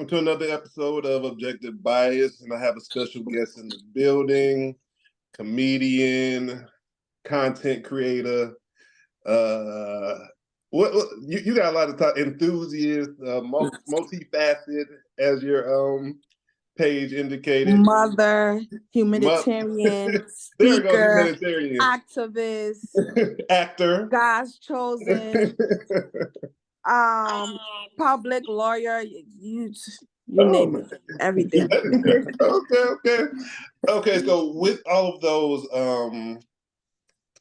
welcome to another episode of Objective Bias, and I have a special guest in the building, comedian, content creator. What you got a lot of enthusiast, multifaceted, as your page indicated. Mother, humanitarian, there we go, speaker, humanitarian, activist, actor, God's chosen, public lawyer. You name it, everything. Okay. So with all of those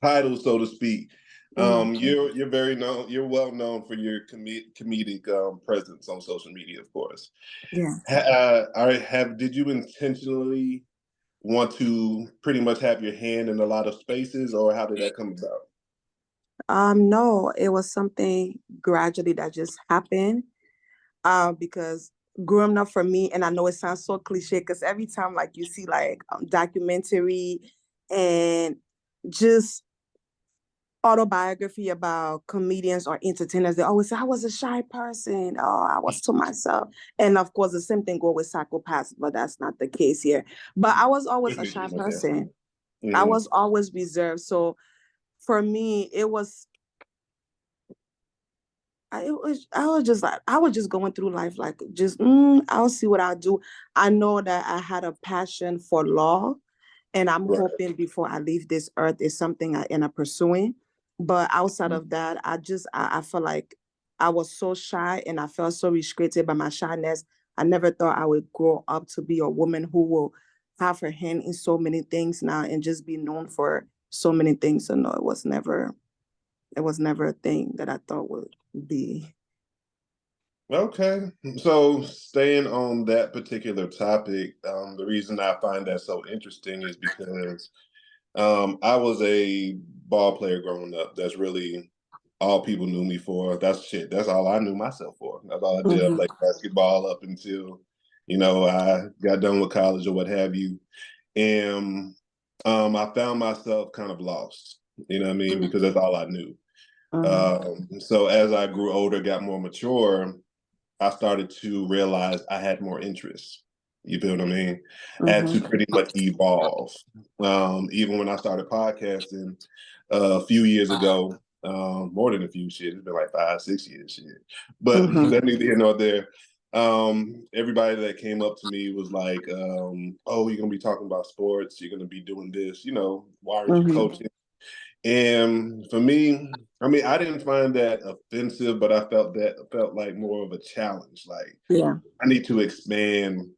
titles, so to speak, you're very known. You're well known for your comedic presence on social media, of course. Yeah. Did you intentionally want to pretty much have your hand in a lot of spaces, or how did that come about? No, it was something gradually that just happened. Because growing up for me, and I know it sounds so cliche, because every time like you see like documentary and just autobiography about comedians or entertainers, they always say I was a shy person. Oh, I was to myself. And of course, the same thing go with psychopaths, but that's not the case here. But I was always a shy person. I was always reserved. So for me, I was just going through life like just I'll see what I'll do. I know that I had a passion for law, and I'm hoping before I leave this earth is something I end up pursuing. But outside of that, I felt like I was so shy, and I felt so restricted by my shyness. I never thought I would grow up to be a woman who will have her hand in so many things now and just be known for so many things. So no, it was never a thing that I thought would be. Okay, so staying on that particular topic, the reason I find that so interesting is because I was a ball player growing up. That's really all people knew me for. That's all I knew myself for. That's all I did. I played basketball up until, I got done with college or what have you. And I found myself kind of lost, you know what I mean? Because that's all I knew. So as I grew older, got more mature, I started to realize I had more interests. You feel what I mean? I had to pretty much evolve. Even when I started podcasting a few years ago, more than a few shit, it's been like 5-6 years shit. But that neither here nor there. Everybody that came up to me was like, oh, you're gonna be talking about sports, you're gonna be doing this, why aren't you coaching? And for me, I mean, I didn't find that offensive, but I felt like more of a challenge. Like, I need to expand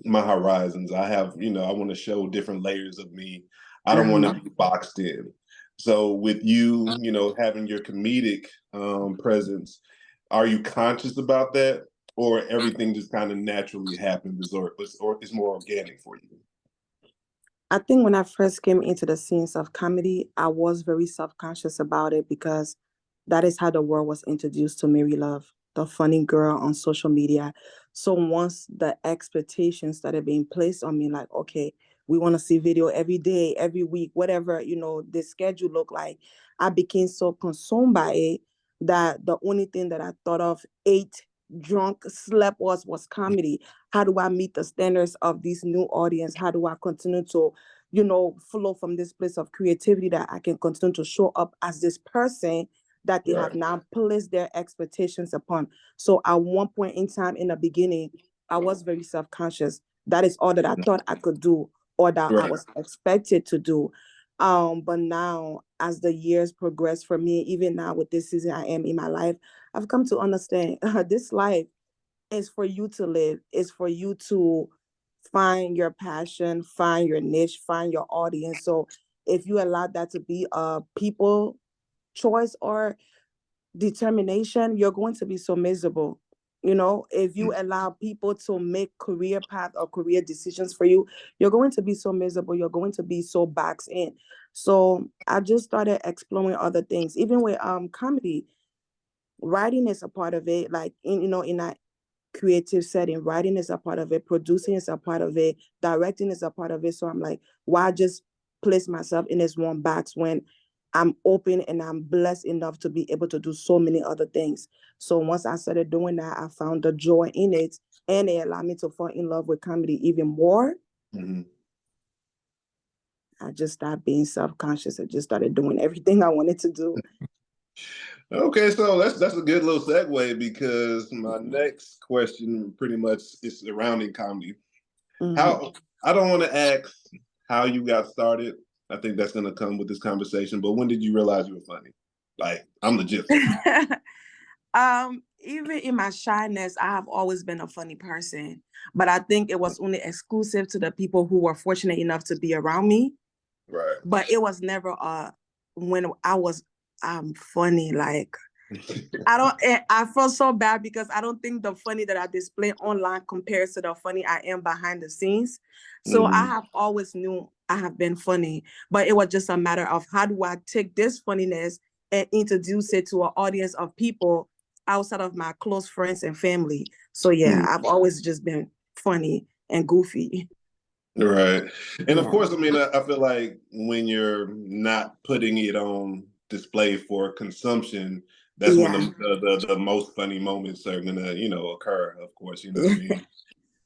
my horizons. I want to show different layers of me. I don't want to be boxed in. So with you, having your comedic presence, are you conscious about that, or everything just kind of naturally happens, or is more organic for you? I think when I first came into the scenes of comedy, I was very self-conscious about it, because that is how the world was introduced to Mary Love, the funny girl on social media. So once the expectations started being placed on me, like, okay, we want to see video every day, every week, whatever, the schedule looked like, I became so consumed by it that the only thing that I thought of, ate, drunk, slept, was comedy. How do I meet the standards of this new audience? How do I continue to, flow from this place of creativity that I can continue to show up as this person that they have now placed their expectations upon? So at one point in time in the beginning, I was very self-conscious. That is all that I thought I could do, or that I was expected to do. But now, as the years progress for me, even now with this season I am in my life, I've come to understand this life is for you to live. It's for you to find your passion, find your niche, find your audience. So if you allow that to be a people choice or determination, you're going to be so miserable. If you allow people to make career path or career decisions for you, you're going to be so miserable. You're going to be so boxed in. So I just started exploring other things. Even with comedy, writing is a part of it. Like in that creative setting, writing is a part of it, producing is a part of it, directing is a part of it. So I'm like, why just place myself in this one box when I'm open and I'm blessed enough to be able to do so many other things? So once I started doing that, I found the joy in it, and it allowed me to fall in love with comedy even more. Mhm. I just stopped being self-conscious and just started doing everything I wanted to do. Okay, so that's a good little segue because my next question pretty much is surrounding comedy. Mm-hmm. How I don't want to ask how you got started. I think that's gonna come with this conversation. But when did you realize you were funny? Like I'm legit funny. Even in my shyness, I have always been a funny person, but I think it was only exclusive to the people who were fortunate enough to be around me. Right. But it was never when I was funny. Like I don't. I feel so bad because I don't think the funny that I display online compares to the funny I am behind the scenes. So I Mhm. have always knew I have been funny, but it was just a matter of how do I take this funniness and introduce it to an audience of people outside of my close friends and family. So yeah, Mhm. I've always just been funny and goofy. Right. And of Yeah, course, I mean, I feel like when you're not putting it on display for consumption, that's when yeah, the most funny moments are gonna, occur, of course, you know what I mean?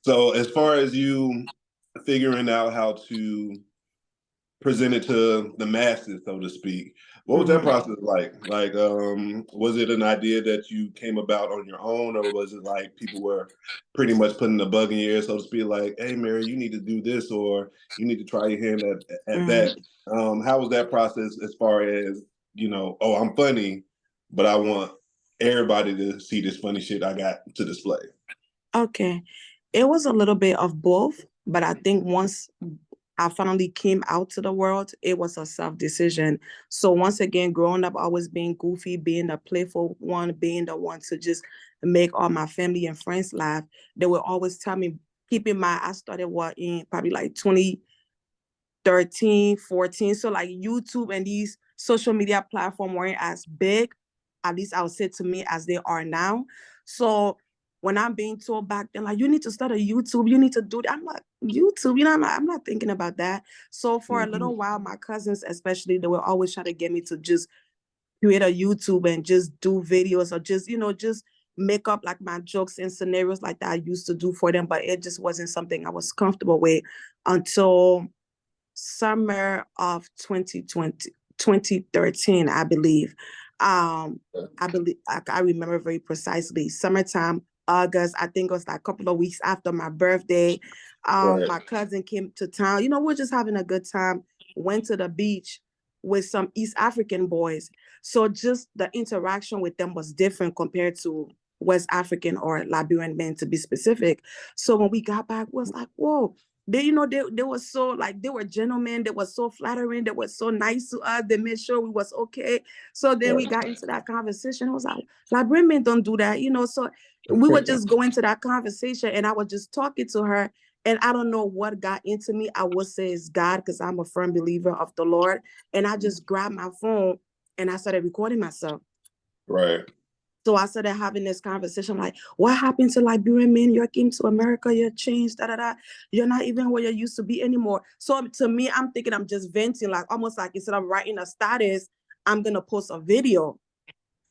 So as far as you figuring out how to presented to the masses, so to speak. What was that hmm process like? Like, was it an idea that you came about on your own, or was it like people were pretty much putting the bug in your ear, so to speak, like, "Hey, Mary, you need to do this, or you need to try your hand at hmm that." How was that process as far as oh, I'm funny, but I want everybody to see this funny shit I got to display. Okay. It was a little bit of both, but I think once I finally came out to the world, it was a self decision. So once again, growing up, always being goofy, being the playful one, being the one to just make all my family and friends laugh, they would always tell me, keep in mind, I started what in probably like 2013, 14. So like YouTube and these social media platforms weren't as big, at least I would say to me, as they are now. So when I'm being told back then, like, you need to start a YouTube, you need to do that. I'm like, YouTube, I'm not thinking about that. So for a Mhm. little while, my cousins, especially, they will always try to get me to just create a YouTube and just do videos or just, just make up like my jokes and scenarios like that I used to do for them. But it just wasn't something I was comfortable with until summer of 2020, 2013, I believe. I remember very precisely. Summertime, August, I think it was like a couple of weeks after my birthday. Right. My cousin came to town. We're just having a good time. Went to the beach with some East African boys. So just the interaction with them was different compared to West African or Liberian men to be specific. So when we got back, was like, whoa, they were so like they were gentlemen, they were so flattering, they were so nice to us, they made sure we was okay. So then we got into that conversation. I was like women don't do that, so we were Right. just going to that conversation and I was just talking to her. And I don't know what got into me. I would say it's God because I'm a firm believer of the Lord. And I just grabbed my phone and I started recording myself. Right. So I started having this conversation like, what happened to Liberian men? You came to America, you're changed, da da da. You're not even where you used to be anymore. So to me, I'm thinking I'm just venting, like almost like instead of writing a status, I'm gonna post a video.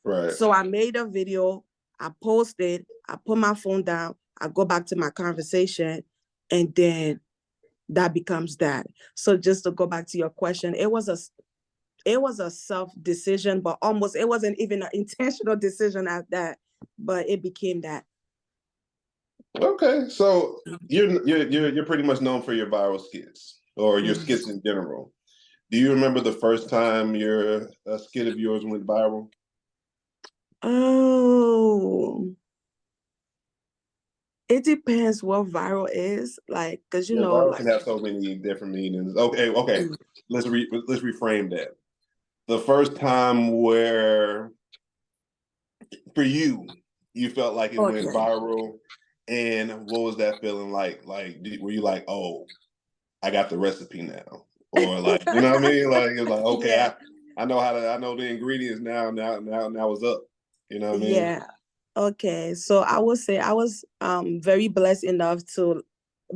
Right. So I made a video, I posted, I put my phone down, I go back to my conversation, and then that becomes that. So just to go back to your question, it was a self decision, but almost it wasn't even an intentional decision at that, but it became that. Okay, so you're pretty much known for your viral skits or your Mhm. skits in general. Do you remember the first time your a skit of yours went viral? Oh, it depends what viral is like, because Yeah, viral like can have so many different meanings. Okay, okay. mm, Let's reframe that. The first time where for you felt like it went okay, viral, and what was that feeling like? Like, were you like, oh, I got the recipe now, or like, you know what I mean? Like it's like, okay, yeah, I know the ingredients now. Now it's up. You know what I mean? yeah. Okay, so I would say I was very blessed enough to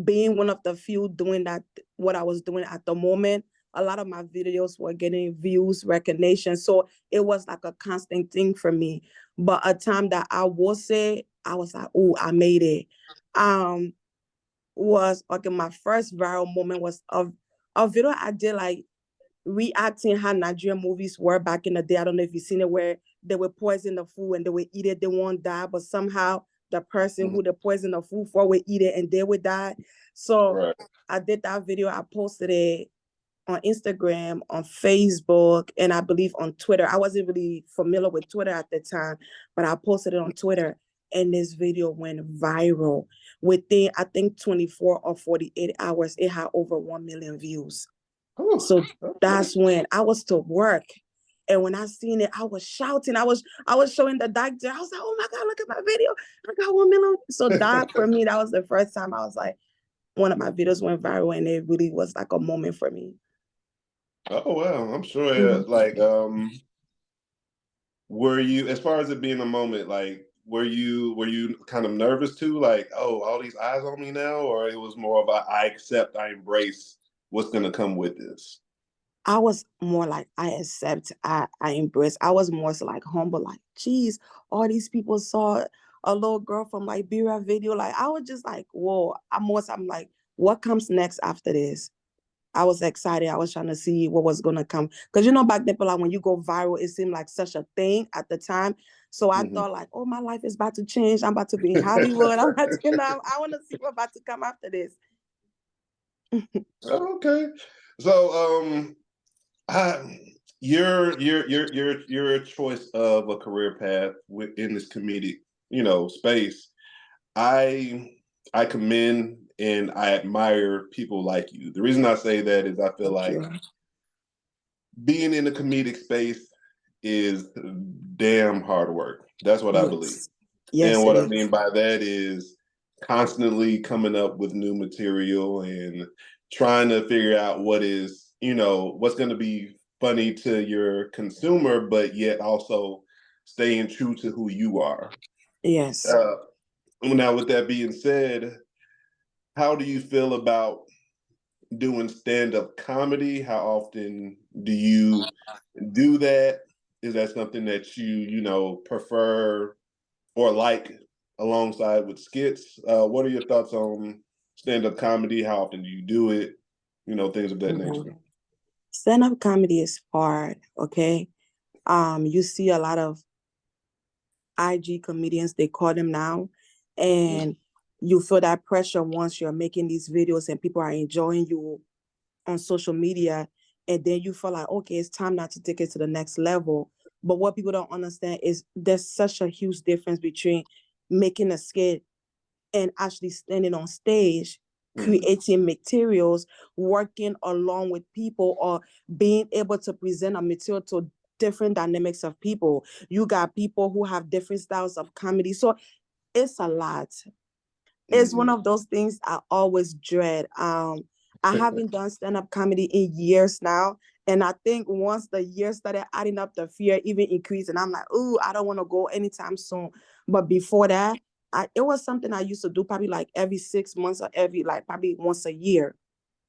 being one of the few doing that what I was doing at the moment. A lot of my videos were getting views, recognition, so it was like a constant thing for me. But a time that I will say I was like, oh, I made it. um was okay. My first viral moment was a video I did like reacting how Nigerian movies were back in the day. I don't know if you've seen it where they would poison the food and they would eat it, they won't die, but somehow the person Mhm. who they poison the food for would eat it and they would die. So Right. I did that video, I posted it on Instagram, on Facebook, and I believe on Twitter. I wasn't really familiar with Twitter at the time, but I posted it on Twitter and this video went viral. Within, I think, 24 or 48 hours, it had over 1 million views. Oh, So okay. that's when I was to work. And when I seen it, I was shouting. I was showing the doctor. I was like, oh my God, look at my video. I got 1 million. So that for me, that was the first time I was like, one of my videos went viral and it really was like a moment for me. Oh well, I'm sure. Mhm. Like, were you, as far as it being a moment, like, were you kind of nervous too? Like, oh, all these eyes on me now, or it was more of a I accept, I embrace what's gonna come with this. I was more like I accept, I embrace. I was more so like humble, like, geez, all these people saw a little girl from Liberia video. Like I was just like, whoa, I'm like, what comes next after this? I was excited. I was trying to see what was gonna come. Because back then, like when you go viral, it seemed like such a thing at the time. So I Hmm. thought like, oh, my life is about to change. I'm about to be in Hollywood. I'm about to, I want to see what's about to come after this. Okay, so I, your choice of a career path in this comedic, space. I I commend and I admire people like you. The reason I say that is I feel Thank like you. being in the comedic space is damn hard work. That's what I believe. Yes. And Yes, it what I mean is. by that is constantly coming up with new material and trying to figure out what's going to be funny to your consumer, but yet also staying true to who you are. Yes. Uh, Now, with that being said, how do you feel about doing stand-up comedy? How often do you do that? Is that something that you prefer or like alongside with skits? What are your thoughts on stand-up comedy? How often do you do it? Things of that nature. Mhm. Stand-up comedy is hard, okay? You see a lot of IG comedians, they call them now, and you feel that pressure once you're making these videos and people are enjoying you on social media, and then you feel like, okay, it's time now to take it to the next level. But what people don't understand is there's such a huge difference between making a skit and actually standing on stage, Mm-hmm. creating materials, working along with people, or being able to present a material to different dynamics of people. You got people who have different styles of comedy. So it's a lot. It's one Mm-hmm. of those things I always dread. I haven't done stand-up comedy in years now. And I think once the years started adding up, the fear even increased. And I'm like, ooh, I don't want to go anytime soon. But before that, it was something I used to do probably like every 6 months or every like probably once a year.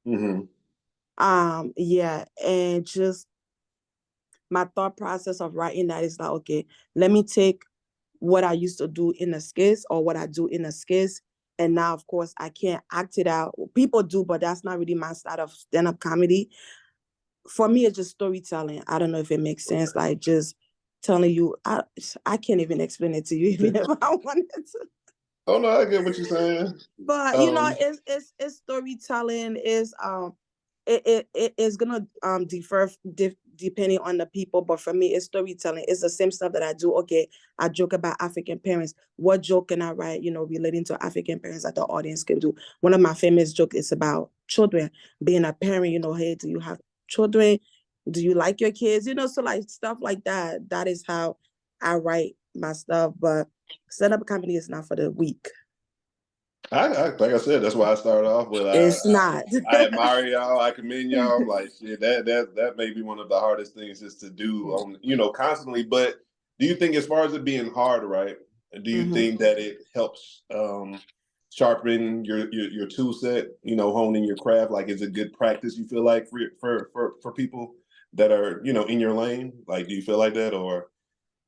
Mm-hmm. Yeah. And just my thought process of writing that is like, okay, let me take what I used to do in the skits or what I do in the skits. And now, of course, I can't act it out. People do, but that's not really my style of stand-up comedy. For me, it's just storytelling. I don't know if it makes sense. Like just telling you, I can't even explain it to you even if I wanted to. Oh no, I get what you're saying. But Um, it's storytelling is it is gonna depending on the people. But for me, it's storytelling. It's the same stuff that I do. Okay, I joke about African parents. What joke can I write? Relating to African parents that the audience can do. One of my famous jokes is about children being a parent. Hey, do you have children? Do you like your kids? So like stuff like that. That is how I write my stuff. But stand-up comedy is not for the weak. like I said, that's why I started off with It's not. I admire y'all. I commend y'all. I'm like, shit, that may be one of the hardest things is to do on constantly. But do you think, as far as it being hard, right? Do you Mhm. think that it helps sharpen your tool set? Honing your craft. Like, is it good practice? You feel like for people that are in your lane? Like, do you feel like that or?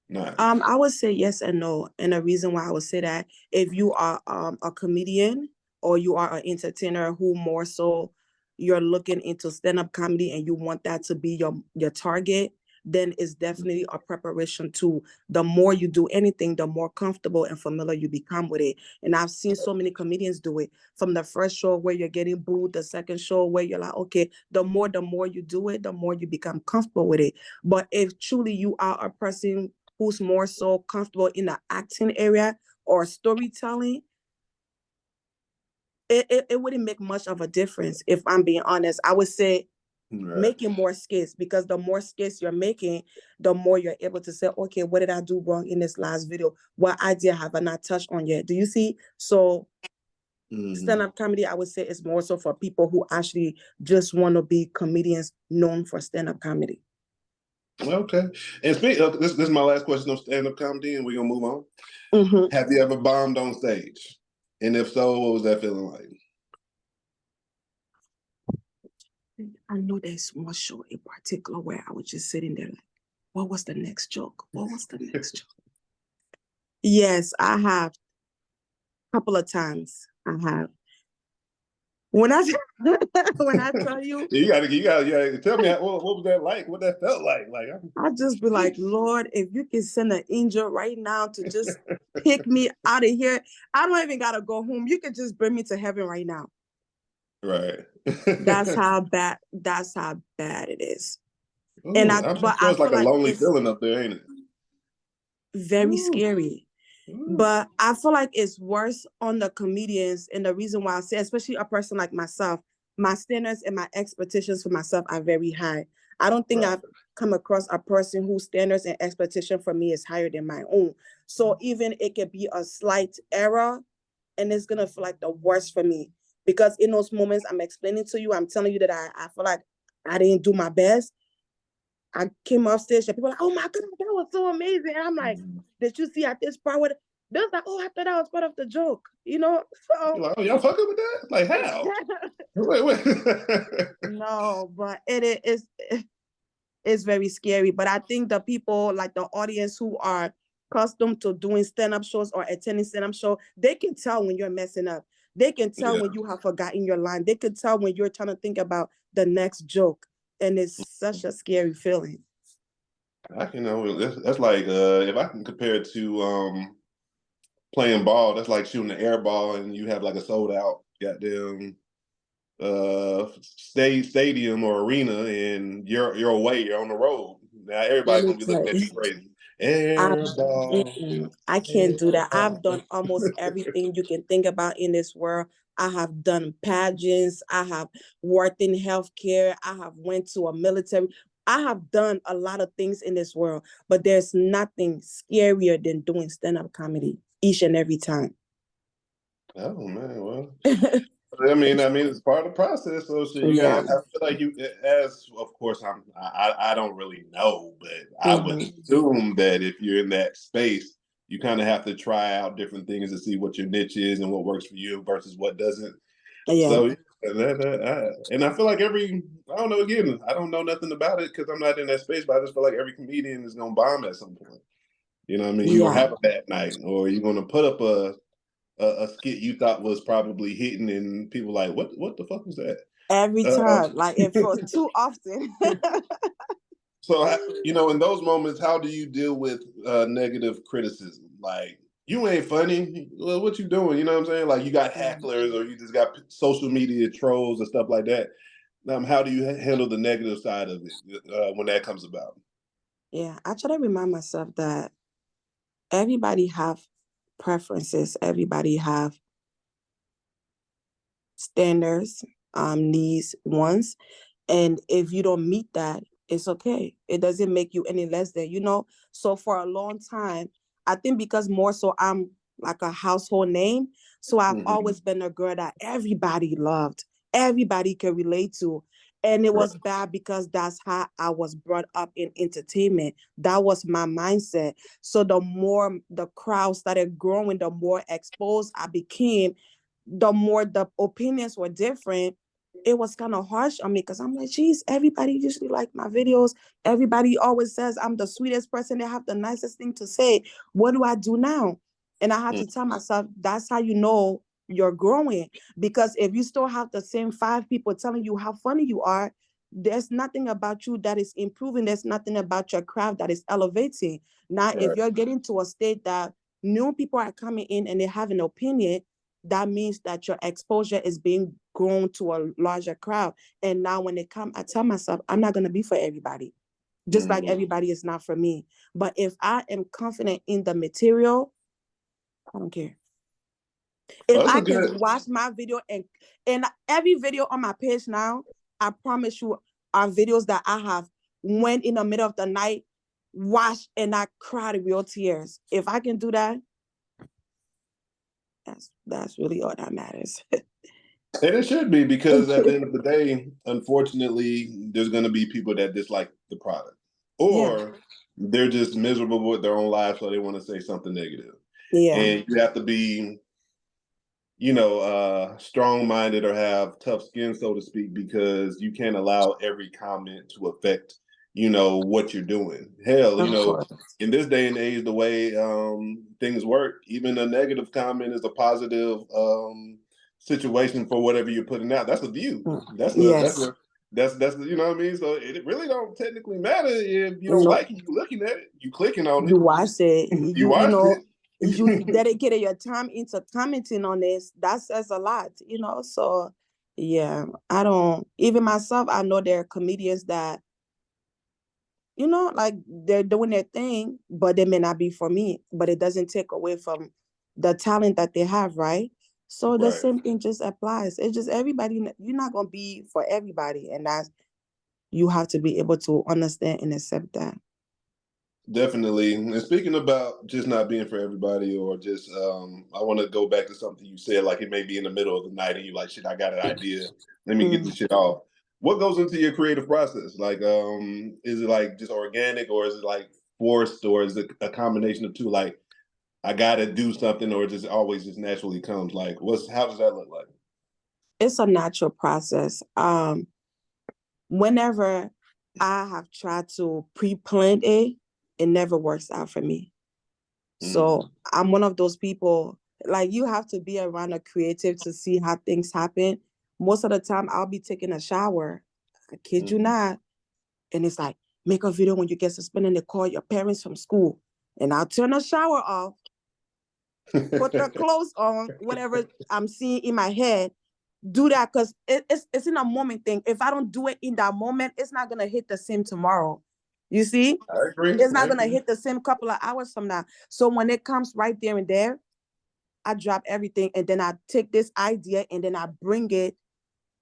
Nice. I would say yes and no. And the reason why I would say that, if you are a comedian or you are an entertainer who more so you're looking into stand-up comedy and you want that to be your target, then it's definitely a preparation to, the more you do anything, the more comfortable and familiar you become with it. And I've seen so many comedians do it from the first show where you're getting booed, the second show where you're like, okay, the more you do it, the more you become comfortable with it. But if truly you are a person who's more so comfortable in the acting area or storytelling, it wouldn't make much of a difference. If I'm being honest, I would say Right. making more skits, because the more skits you're making, the more you're able to say, okay, what did I do wrong in this last video? What idea have I not touched on yet? Do you see? So Hmm. stand-up comedy, I would say, is more so for people who actually just want to be comedians known for stand-up comedy. Okay. And speak this is my last question on stand-up comedy, and we're gonna move on. Mm-hmm. Have you ever bombed on stage? And if so, what was that feeling like? I know there's one show in particular where I was just sitting there like, what was the next joke? What was the next joke? Yes, I have a couple of times. I have. When I when I tell you, You gotta tell me what was that like? What that felt like? I just be like, Lord, if you can send an angel right now to just pick me out of here, I don't even gotta go home. You can just bring me to heaven right now. Right. That's how bad. That's how bad it is. Ooh, I'm But sure I it's like feel a like lonely it's feeling up there, ain't it? very Ooh, scary. ooh. But I feel like it's worse on the comedians. And the reason why I say, especially a person like myself, my standards and my expectations for myself are very high. I don't think Right. I've come across a person whose standards and expectation for me is higher than my own. So even it could be a slight error and it's gonna feel like the worst for me. Because in those moments I'm explaining to you, I'm telling you that I feel like I didn't do my best. I came off stage and people were like, oh my God, that was so amazing. And I'm like, did you see at this part what they was like, oh, I thought that was part of the joke, you know? So You're like, oh, y'all fucking with that? Like how? Wait. no, but it's very scary. But I think the people like the audience who are accustomed to doing stand-up shows or attending stand-up show, they can tell when you're messing up. They can tell Yeah, when you have forgotten your line. They can tell when you're trying to think about the next joke. And it's such a scary feeling. that's like if I can compare it to playing ball, that's like shooting an air ball and you have like a sold out goddamn stadium or arena and you're away, you're on the road. Now Let everybody's me gonna be tell looking at you. you crazy. I, Air ball, I can't air do that. I've done ball. almost everything you can think about in this world. I have done pageants. I have worked in healthcare. I have went to a military. I have done a lot of things in this world, but there's nothing scarier than doing stand-up comedy each and every time. Oh man, well, I mean, it's part of the process. So shit, you gotta. Yeah. I feel like you, as of course, I don't really know, but I would Hmm. assume that if you're in that space, you kind of have to try out different things to see what your niche is and what works for you versus what doesn't. Yeah. So, yeah, and I feel like I don't know. Again, I don't know nothing about it because I'm not in that space. But I just feel like every comedian is gonna bomb at some point. You know what I mean? You're gonna Yeah. have a bad night, or you're gonna put up a skit you thought was probably hitting, and people like, what the fuck was that? Every Uh, time, like if for too often. so in those moments, how do you deal with negative criticism? Like, you ain't funny. Well, what you doing? You know what I'm saying? Like, you got hecklers, or you just got social media trolls and stuff like that. How do you handle the negative side of it when that comes about? Yeah, I try to remind myself that everybody have preferences. Everybody have standards, needs, wants. And if you don't meet that, it's okay. It doesn't make you any less than, you know. So for a long time, I think because more so I'm like a household name. So I've Mm-hmm. always been a girl that everybody loved, everybody could relate to. And it Right. was bad because that's how I was brought up in entertainment. That was my mindset. So the more the crowd started growing, the more exposed I became, the more the opinions were different. it was kind of harsh on me because I'm like, geez, everybody usually like my videos. Everybody always says I'm the sweetest person. They have the nicest thing to say. What do I do now? And I had Mm, to tell myself, that's how you know you're growing. Because if you still have the same 5 people telling you how funny you are, there's nothing about you that is improving. There's nothing about your craft that is elevating. Now, if right. you're getting to a state that new people are coming in and they have an opinion, that means that your exposure is being grown to a larger crowd. And now when they come, I tell myself, I'm not going to be for everybody. Just like Mm. everybody is not for me. But if I am confident in the material, I don't care. If Well, that's I a can good. watch my video and every video on my page now, I promise you are videos that I have went in the middle of the night, watched, and I cried real tears. If I can do that, that's really all that matters. And it should be because at the end of the day, unfortunately, there's going to be people that dislike the product, Yeah. or they're just miserable with their own lives, so they want to say something negative. Yeah. And you have to be, strong-minded or have tough skin, so to speak, because you can't allow every comment to affect, what you're doing. Hell, Of course. in this day and age, the way things work, even a negative comment is a positive situation for whatever you're putting out. That's a view. Mm. That's a that's Yes. a that's you know what I mean. So it really don't technically matter if you don't No, like it. You looking at it, you clicking on you watched it. it, you You watched know, you it. dedicated your time into commenting on this. That says a lot, So yeah, I don't even myself, I know there are comedians that, like they're doing their thing, but they may not be for me. But it doesn't take away from the talent that they have, right? So the Right. same thing just applies. It's just everybody, you're not gonna be for everybody, and that's you have to be able to understand and accept that. Definitely. And speaking about just not being for everybody, or just, I want to go back to something you said, like it may be in the middle of the night and you're like, shit, I got an idea. Let me get Mm. this shit off. What goes into your creative process? Like, is it like just organic, or is it like forced, or is it a combination of two? Like, I got to do something, or just always just naturally comes? Like, how does that look like? It's a natural process. Whenever I have tried to pre-plan it never works out for me. Mm, So I'm one of those people, like you have to be around a creative to see how things happen. Most of the time I'll be taking a shower. I kid you mm. not. And it's like, make a video when you get suspended and call your parents from school. And I'll turn the shower off, put the clothes on, whatever I'm seeing in my head, do that because it's in a moment thing. If I don't do it in that moment, it's not gonna hit the same tomorrow. You see? I agree. It's I not gonna agree. hit the same couple of hours from now. So when it comes right there and there, I drop everything and then I take this idea and then I bring it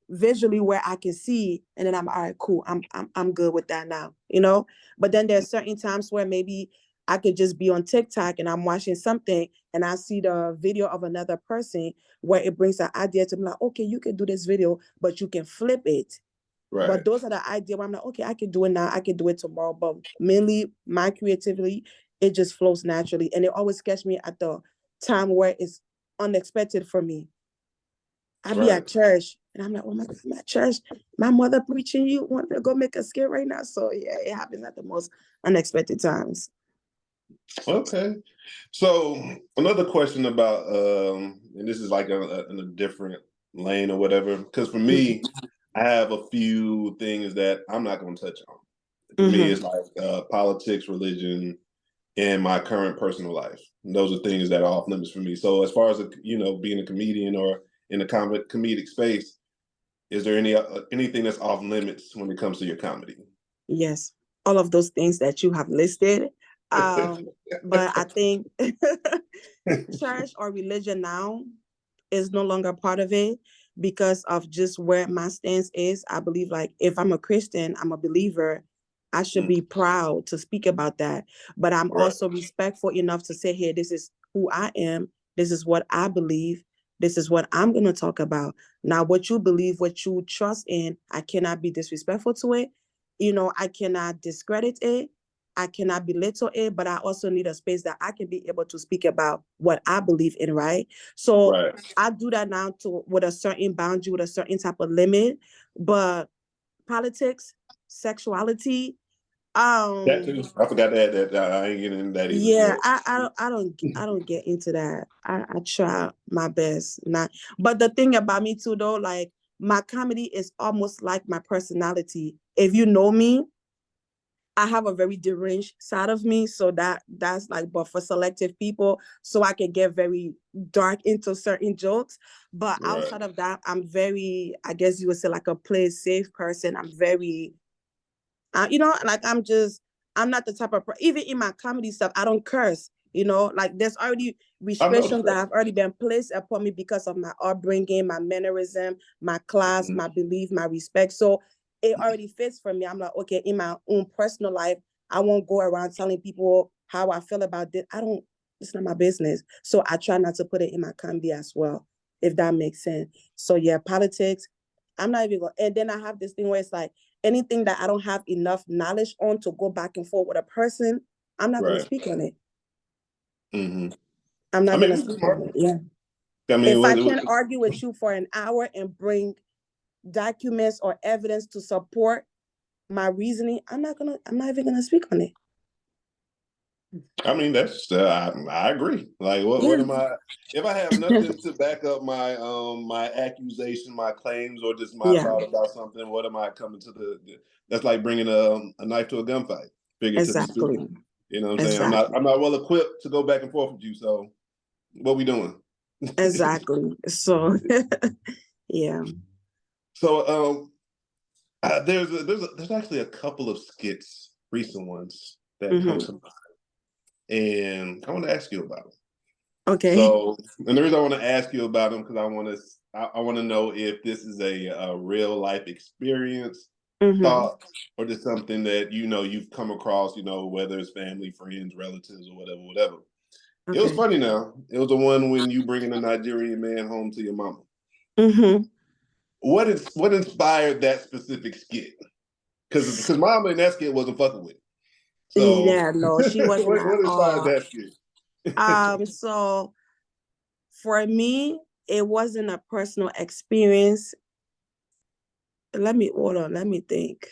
visually where I can see, and then I'm all right, cool. I'm good with that now. But then there's certain times where maybe I could just be on TikTok and I'm watching something and I see the video of another person where it brings an idea to me like, okay, you can do this video, but you can flip it. Right. But those are the ideas where I'm like, okay, I can do it now, I can do it tomorrow. But mainly my creativity, it just flows naturally. And it always catch me at the time where it's unexpected for me. I be Right. at church and I'm like, oh my God, I'm at church. My mother preaching, you want me to go make a skit right now? So yeah, it happens at the most unexpected times. Okay. So another question about, and this is like in a different lane or whatever, because for me, I have a few things that I'm not going to touch on. For me, Mm-hmm. it's like politics, religion, and my current personal life. And those are things that are off limits for me. So as far as being a comedian or in the comedic space, is there anything that's off limits when it comes to your comedy? Yes, all of those things that you have listed. But I think church or religion now is no longer part of it because of just where my stance is. I believe like if I'm a Christian, I'm a believer, I should Mm, be proud to speak about that. But I'm right, also respectful enough to say, hey, this is who I am. This is what I believe. This is what I'm going to talk about. Now, what you believe, what you trust in, I cannot be disrespectful to it. I cannot discredit it. I cannot belittle it, but I also need a space that I can be able to speak about what I believe in, right? So Right. I do that now to with a certain boundary, with a certain type of limit. But politics, sexuality, That too. I forgot to add that. I ain't getting into that either. yeah, Yeah. I don't get into that. I try my best not, but the thing about me too though, like my comedy is almost like my personality. If you know me, I have a very deranged side of me, so that's like, but for selective people, so I can get very dark into certain jokes. But Right. outside of that, I'm very, I guess you would say, like a play safe person. I'm very, like I'm not the type of even in my comedy stuff, I don't curse. Like there's already I noticed restrictions that that. have already been placed upon me because of my upbringing, my mannerism, my class, Mhm. my belief, my respect. So it already fits for me. I'm like, okay, in my own personal life, I won't go around telling people how I feel about this. I don't. It's not my business. So I try not to put it in my comedy as well, if that makes sense. So yeah, politics. I'm not even going. And then I have this thing where it's like anything that I don't have enough knowledge on to go back and forth with a person, I'm not going to Right. speak on it. Hmm. I'm I not going mean, to it was speak on smart. it. Yeah. I mean, If I it was, can't argue with you for an hour and bring documents or evidence to support my reasoning, I'm not even gonna speak on it. I mean, that's I agree. Like, what Yeah, am I? If I have nothing to back up my accusation, my claims, or just my yeah, thought about something, what am I coming to that's like bringing a knife to a gunfight, figuratively exactly, speaking. You know what I'm saying? exactly, I'm not well equipped to go back and forth with you. So what we doing? exactly. So, yeah. So there's actually a couple of skits, recent ones that come Hmm. to mind, and I want to ask you about them. Okay. So, and the reason I want to ask you about them because I want to know if this is a real life experience, Hmm. thought, or just something that you've come across, whether it's family, friends, relatives, or whatever, whatever. It was Okay. funny. Now it was the one when you bringing a Nigerian man home to your mama. Hmm. What inspired that specific skit? Because mama in that skit wasn't fucking with it. So Yeah, no, she wasn't at what inspired all. that skit? So for me, it wasn't a personal experience. Let me hold on. Let me think.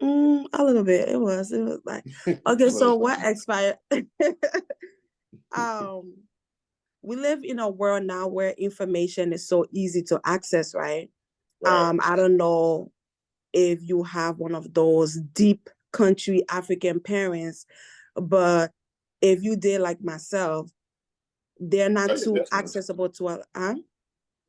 A little bit. It was like, okay. Let So us what know. expired? um, we live in a world now where information is so easy to access, right? Right. I don't know if you have one of those deep country African parents, but if you did like myself, they're Oh not yeah, too definitely. accessible to a,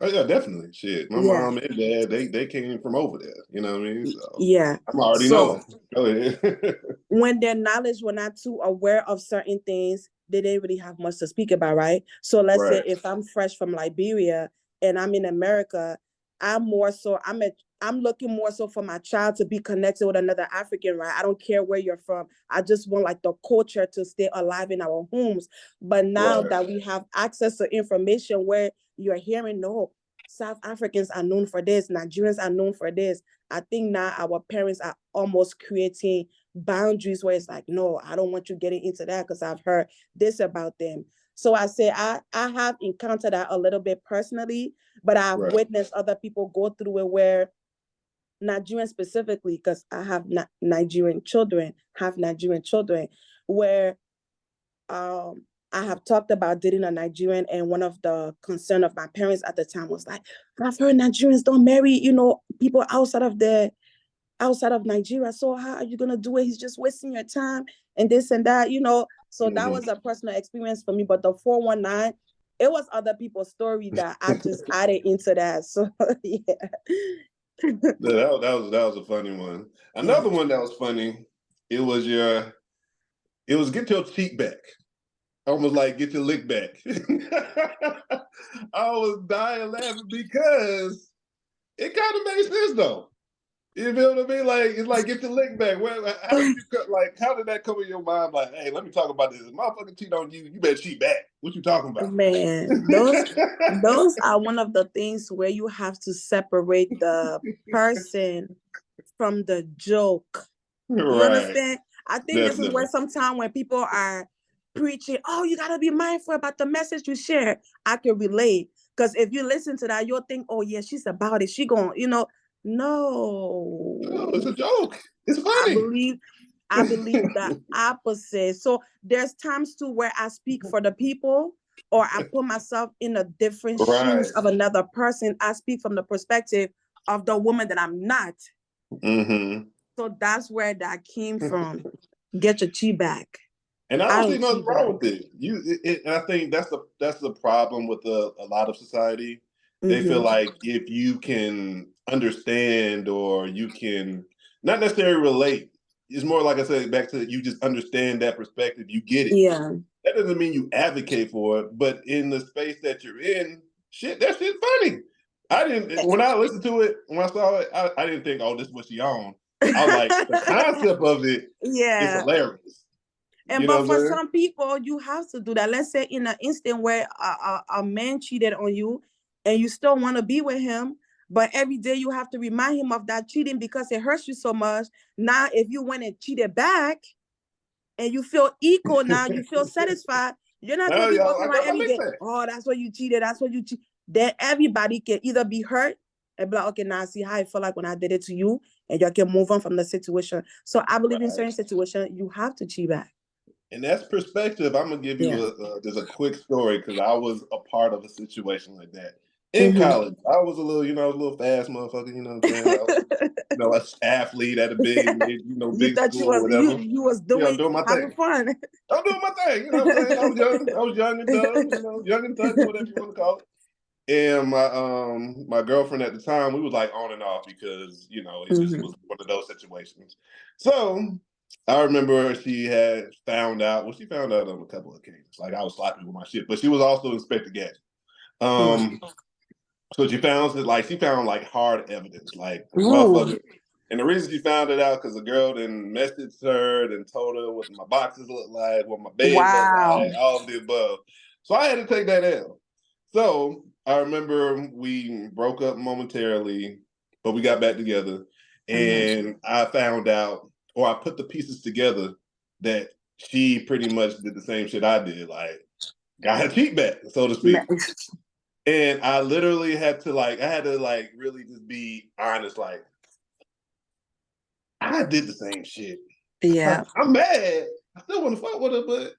Oh yeah, definitely. Shit, my yeah, mom and dad, they came from over there. You know what I mean? So yeah. I'm already So knowing. Go ahead. when their knowledge were not too aware of certain things, they didn't really have much to speak about, right? So let's say Right. if I'm fresh from Liberia and I'm in America, I'm looking more so for my child to be connected with another African, right? I don't care where you're from. I just want like the culture to stay alive in our homes. But now Right. that we have access to information where you're hearing, no, South Africans are known for this, Nigerians are known for this. I think now our parents are almost creating boundaries where it's like, no, I don't want you getting into that because I've heard this about them. So I say I have encountered that a little bit personally, but I've Right. witnessed other people go through it where Nigerian specifically, because I have Nigerian children, where um I have talked about dating a Nigerian, and one of the concern of my parents at the time was like, I've heard Nigerians don't marry, people outside of Nigeria. So how are you gonna do it? He's just wasting your time and this and that. So that Hmm. was a personal experience for me. But the 419, it was other people's story that I just added into that. So yeah. That was a funny one. Yeah. Another one that was funny. It was get your cheek back. Almost like get your lick back. I was dying laughing because it kind of made sense though. You feel what I mean? Like it's like get your lick back. How did how did that come in your mind? Like, hey, let me talk about this. If motherfucker cheat on you, you better cheat back. What you talking about? Man, those are one of the things where you have to separate the person from the joke. You Right. understand? I think this is where Definitely. sometimes when people are preaching, oh, you gotta be mindful about the message you share. I can relate. Because if you listen to that, you'll think, oh yeah, she's about it. She going, No, it's no. a joke. It's I funny. believe I believe the opposite. So there's times too where I speak for the people or I put myself in a different shoes Right. of another person. I speak from the perspective of the woman that I'm not. Mm-hmm. So that's where that came from. Get your chi back. And I I don't see don't chi nothing wrong back. with it. And I think that's the problem with a lot of society. They feel Mm-hmm. like if you can understand or you can not necessarily relate, it's more like I said back to you just understand that perspective, you get it. Yeah. That doesn't mean you advocate for it, but in the space that you're in, that shit's funny. I didn't when I listened to it, when I saw it, I didn't think, oh, this is what she on. I was like, the concept of it is Yeah. hilarious. And You know but what for I'm saying? some people, you have to do that. Let's say in an instant where a man cheated on you and you still want to be with him, but every day you have to remind him of that cheating because it hurts you so much. Now, if you went and cheated back and you feel equal now, you feel satisfied, you're not going Hell, to be y'all, walking I around got my every day, mixtape. oh, that's what you cheated, that's what you cheated. Then everybody can either be hurt and be like, okay, now I see how I feel like when I did it to you, and you can move on from the situation. So I believe in certain Right. situations, you have to cheat back. And that's perspective. I'm gonna give you Yeah. just a quick story because I was a part of a situation like that in Mm-hmm. college. I was a little, a little fast motherfucker. You know what I'm saying? I was, an athlete at a You big thought you school or was whatever. you was Yeah, I'm doing doing my having thing. fun. I'm doing my thing. You know what I'm saying? I was young and dumb. Young and touchy, whatever you want to call it. And my girlfriend at the time, we was like on and off because it just Mm-hmm. was one of those situations. So I remember she had found out. Well, she found out on a couple of occasions. Like I was sloppy with my shit, but she was also Inspector Gadget. Um, so she found like hard evidence, like Ooh. motherfucker. And the reason she found it out because the girl then messaged her and told her what my boxes look like, what my bed look Wow. like, all of the above. So I had to take that L. So I remember we broke up momentarily, but we got back together. Mm-hmm. And I found out, or I put the pieces together that she pretty much did the same shit I did, like got her cheat back, so to speak. And I literally I had to like really just be honest, like, I did the same shit. Yeah. I'm mad. I still want to fuck with her, but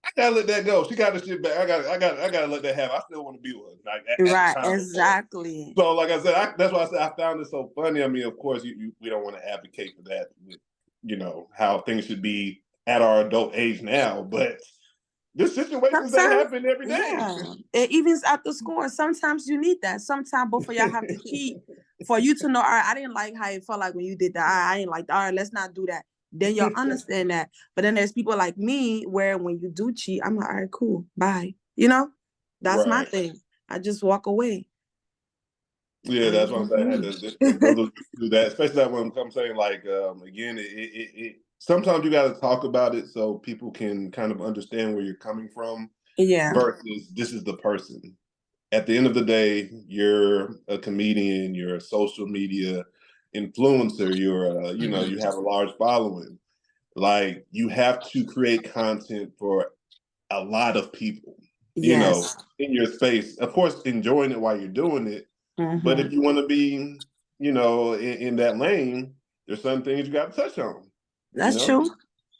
I gotta let that go. She got the shit back. I gotta let that happen. I still want to be with her. Like at the Right. time before. Exactly. So, like I said, that's why I said I found it so funny. I mean, of course, we don't want to advocate for that with how things should be at our adult age now, but there's situations that Sometimes, happen every day. yeah. It evens out the score. Sometimes you need that. Sometimes both of y'all have to cheat for you to know, all right, I didn't like how it felt like when you did that. All right, I ain't like that. All right, let's not do that. Then you'll understand that. But then there's people like me where when you do cheat, I'm like, all right, cool, bye. That's my Right. thing. I just walk away. Yeah, I that's what I'm saying. mhm. There's brothers who do that, especially that when I'm saying like again, sometimes you got to talk about it so people can kind of understand where you're coming from. Yeah. Versus this is the person. At the end of the day, you're a comedian, you're a social media influencer, you have a large following. Like you have to create content for a lot of people, Yes. in your space. Of course, enjoying it while you're doing it. But Mm-hmm. if you want to be, in that lane, there's some things you got to touch on, you That's know? true.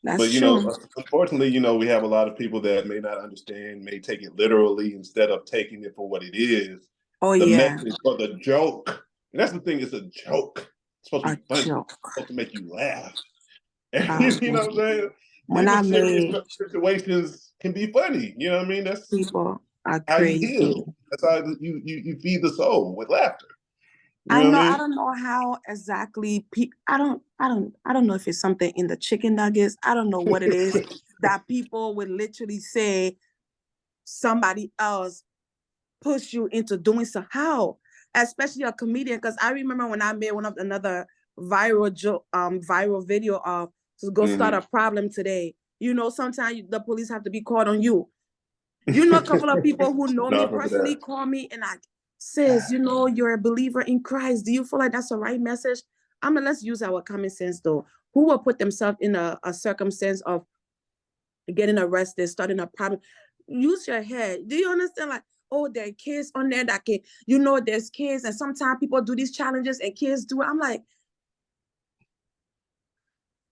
That's But true. unfortunately, we have a lot of people that may not understand, may take it literally instead of taking it for what it is, Oh the yeah. message or the joke. And that's the thing, it's a joke. It's supposed to A be funny. It's joke. supposed to make you laugh. You know what I'm Um, saying? when Even I serious made situations can be funny. You know what I mean? That's people are how you crazy. heal. That's how you feed the soul with laughter. You I know what know. I I mean? don't know how exactly. I don't know if it's something in the chicken nuggets. I don't know what it is that people would literally say somebody else push you into doing so. How, especially a comedian? Because I remember when I made one of another viral video of to go start Mm-hmm. a problem today. Sometimes the police have to be called on you. A couple of people who know No, I me remember personally that. call me and like, sis, you're a believer in Christ. Do you feel like that's the right message? Let's use our common sense though. who will put themselves in a circumstance of getting arrested, starting a problem. Use your head. Do you understand? Like, oh, there are kids on there that can, there's kids, and sometimes people do these challenges and kids do it. I'm like,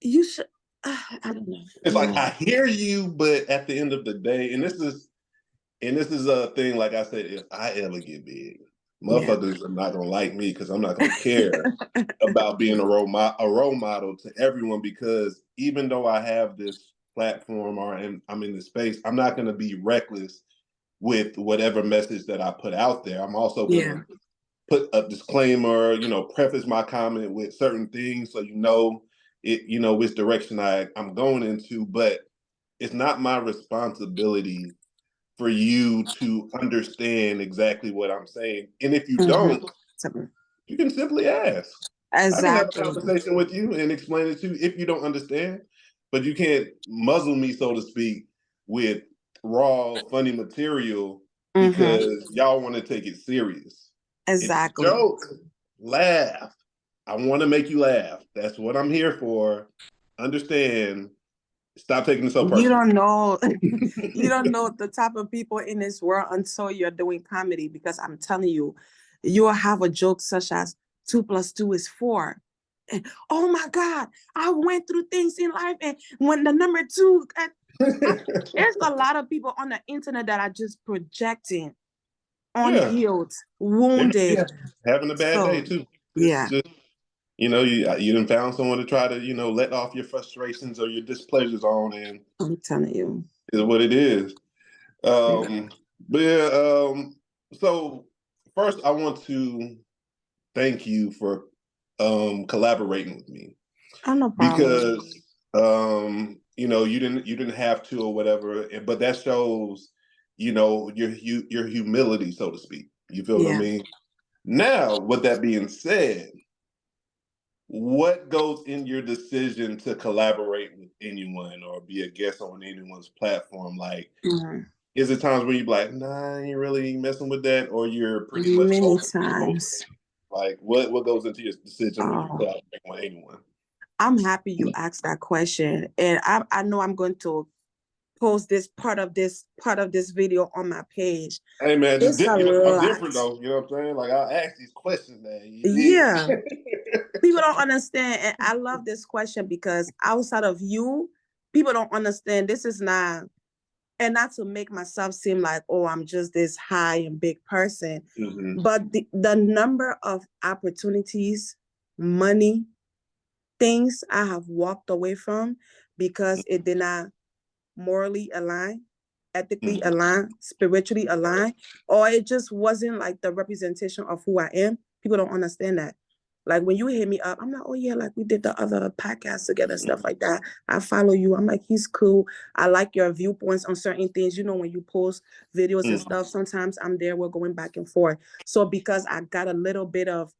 you should, I don't know. It's like I hear you, but at the end of the day, and this is a thing. Like I said, if I ever get big, motherfuckers are not gonna like me because I'm not gonna care about being a role model to everyone. Because even though I have this platform or I'm in this space, I'm not gonna be reckless with whatever message that I put out there. I'm also gonna put a disclaimer, preface my comment with certain things so which direction I'm going into. But it's not my responsibility for you to understand exactly what I'm saying. And if you don't, you can simply ask. I can have a conversation with you and explain it to you if you don't understand, but you can't muzzle me, so to speak, with raw, funny material because y'all want to take it serious. Exactly. It's a joke. Laugh. I want to make you laugh. That's what I'm here for. Understand. Stop taking it so personal. You don't know. You don't know the type of people in this world until you're doing comedy, because I'm telling you, you'll have a joke such as 2 + 2 is 4. And, oh my God, I went through things in life, and when the number 2, there's a lot of people on the internet that are just projecting, unhealed, wounded, having a bad day too. It's just, you done found someone to try to, let off your frustrations or your displeasures on, and I'm telling you, is what it is. But yeah, so first I want to thank you for collaborating with me. Oh, no problem. Because you didn't have to or whatever, but that shows your humility, so to speak. You feel what I mean? Now, with that being said, what goes in your decision to collaborate with anyone or be a guest on anyone's platform? Like, is it times where you're like, nah, I ain't really messing with that, or you're pretty much many times? Like, what goes into your decision when you collaborate with anyone? I'm happy you asked that question, and I know I'm going to post this part of this video on my page. Hey man, it's I'm different though. You know what I'm saying? Like, I'll ask these questions, man. People don't understand, and I love this question because outside of you, people don't understand. This is not, and not to make myself seem like, oh, I'm just this high and big person, but the number of opportunities, money, things I have walked away from because it did not morally align, ethically align, spiritually align, or it just wasn't like the representation of who I am. People don't understand that. Like, when you hit me up, I'm like, oh yeah, like we did the other podcast together and stuff like that. I follow you. I'm like, he's cool. I like your viewpoints on certain things. When you post videos and stuff, sometimes I'm there, we're going back and forth. So because I got a little bit of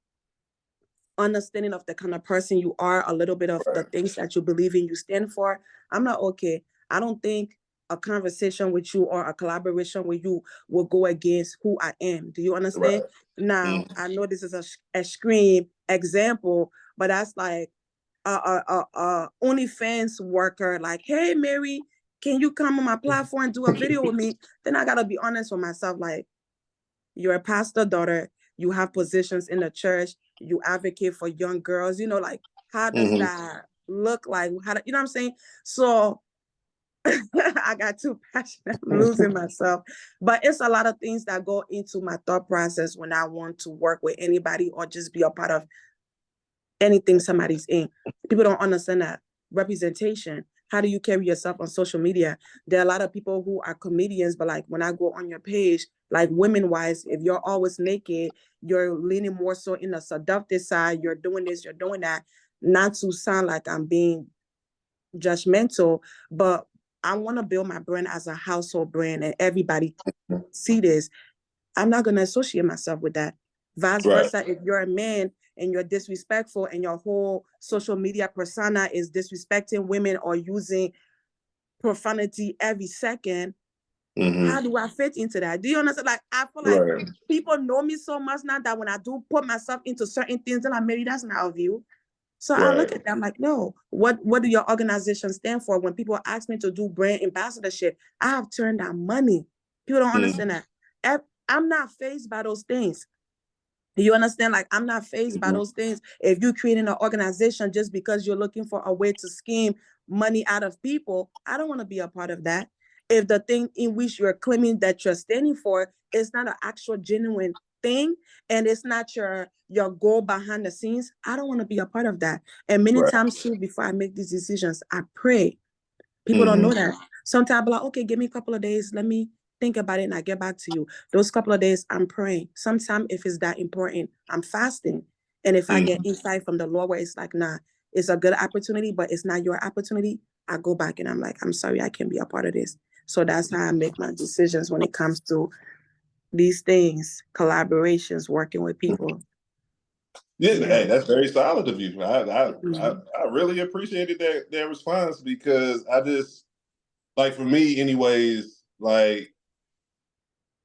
understanding of the kind of person you are, a little bit of the things that you believe in, you stand for, I'm not okay. I don't think a conversation with you or a collaboration with you will go against who I am. Do you understand? Now, I know this is a extreme example, but that's like a OnlyFans worker, like, hey, Mary, can you come on my platform and do a video with me? Then I gotta be honest with myself, like, you're a pastor daughter, you have positions in the church, you advocate for young girls, like, how does that look like? You know what I'm saying? So I got too passionate, I'm losing myself. But it's a lot of things that go into my thought process when I want to work with anybody or just be a part of anything somebody's in. People don't understand that representation. How do you carry yourself on social media? There are a lot of people who are comedians, but like when I go on your page, like women wise, if you're always naked, you're leaning more so in the seductive side, you're doing this, you're doing that, not to sound like I'm being judgmental, but I want to build my brand as a household brand and everybody see this. I'm not going to associate myself with that. Vice versa, if you're a man and you're disrespectful and your whole social media persona is disrespecting women or using profanity every second, how do I fit into that? Do you understand? Like, I feel like people know me so much now that when I do put myself into certain things, then I'm maybe that's not of you. So I look Right. at them like, no, what do your organization stand for? When people ask me to do brand ambassadorship, I have turned down money. People don't understand Mm-hmm. that. I'm not phased by those things. You understand? Like, I'm not phased by those things. If you're creating an organization just because you're looking for a way to scheme money out of people, I don't want to be a part of that. If the thing in which you're claiming that you're standing for is not an actual genuine thing, and it's not your goal behind the scenes, I don't want to be a part of that. And many Right. times too, before I make these decisions, I pray. People don't know Mm-hmm. that. Sometimes I'll be like, okay, give me a couple of days. Let me think about it and I get back to you. Those couple of days, I'm praying. Sometimes if it's that important, I'm fasting. And if I get Mm-hmm. insight from the Lord where it's like, nah, it's a good opportunity, but it's not your opportunity, I go back and I'm like, I'm sorry, I can't be a part of this. So that's how I make my decisions when it comes to these things, collaborations, working with people. Yeah, Yeah. hey, that's very solid of you. Mhm. I really appreciated that response because I just like for me anyways, like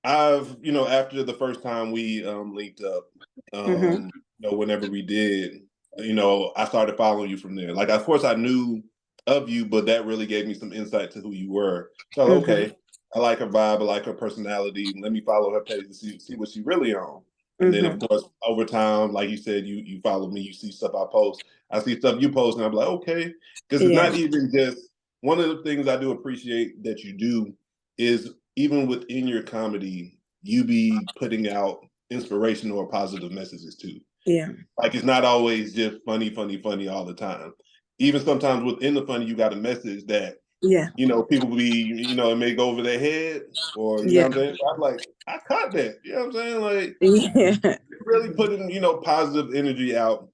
I've, after the first time we linked up, Mhm. whenever we did, I started following you from there. Like, of course, I knew of you, but that really gave me some insight to who you were. So, Mhm. okay, I like her vibe, I like her personality. Let me follow her page to see what she really on. And then, of Mhm. course, over time, like you said, you follow me, you see stuff I post, I see stuff you post, and I'm like, okay, because it's Yeah. not even just one of the things I do appreciate that you do is even within your comedy, you be putting out inspirational or positive messages too. Yeah. Like it's not always just funny, funny, funny all the time. Even sometimes within the funny, you got a message that, Yeah. people be, it may go over their head or, you know Yeah. what I'm saying? I'm like, I caught that. You know what I'm saying? Like, Yeah. really putting, positive energy out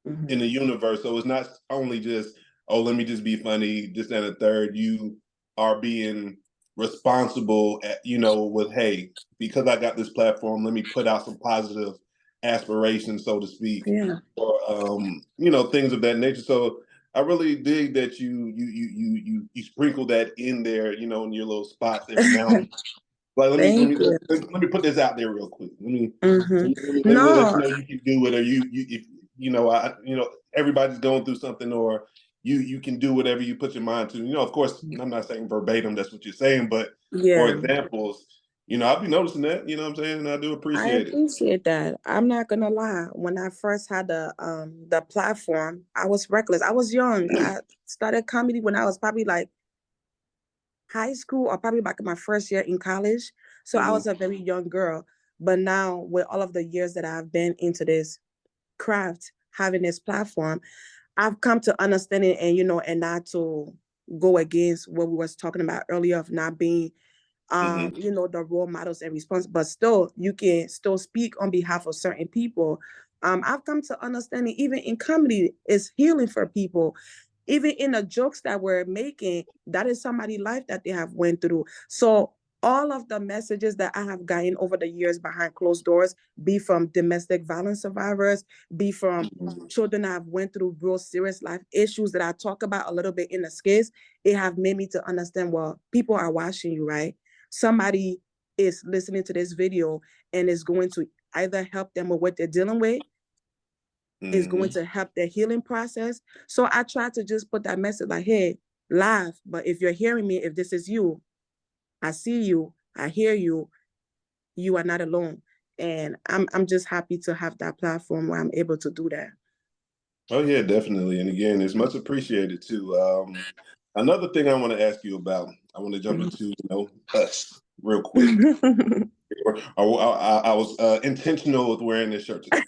Mhm. in the universe. So it's not only just, oh, let me just be funny, this and a third. You are being responsible at, with, hey, because I got this platform, let me put out some positive aspirations, so to speak, Yeah. or things of that nature. So I really dig that you sprinkle that in there, in your little spots every now and then. Like Thank you. let me put this out there real quick. Hmm. Let me let you No, know you can do it, or you if everybody's going through something, or you can do whatever you put your mind to. Of course, I'm not saying verbatim that's what you're saying, but for yeah, examples, I'll be noticing that. You know what I'm saying? And I do I appreciate it. appreciate that. I'm not gonna lie. When I first had the platform, I was reckless. I was young. I started comedy when I was probably like high school or probably back in my first year in college. So I Hmm. was a very young girl. But now with all of the years that I've been into this craft, having this platform, I've come to understand it and and not to go against what we was talking about earlier of not being Hmm. the role models and response, but still you can still speak on behalf of certain people. I've come to understand it, even in comedy is healing for people. Even in the jokes that we're making, that is somebody's life that they have went through. So all of the messages that I have gotten over the years behind closed doors, be from domestic violence survivors, be from Hmm. children that have went through real serious life issues that I talk about a little bit in the skits, it have made me to understand, well, people are watching you, right? Somebody is listening to this video and is going to either help them with what they're dealing with, is going Hmm. to help their healing process. So I try to just put that message like, hey, laugh. But if you're hearing me, if this is you, I see you, I hear you, you are not alone. And I'm just happy to have that platform where I'm able to do that. Oh yeah, definitely. And again, it's much appreciated too. Another thing I want to ask you about, I want to jump into, us real quick. I was intentional with wearing this shirt today.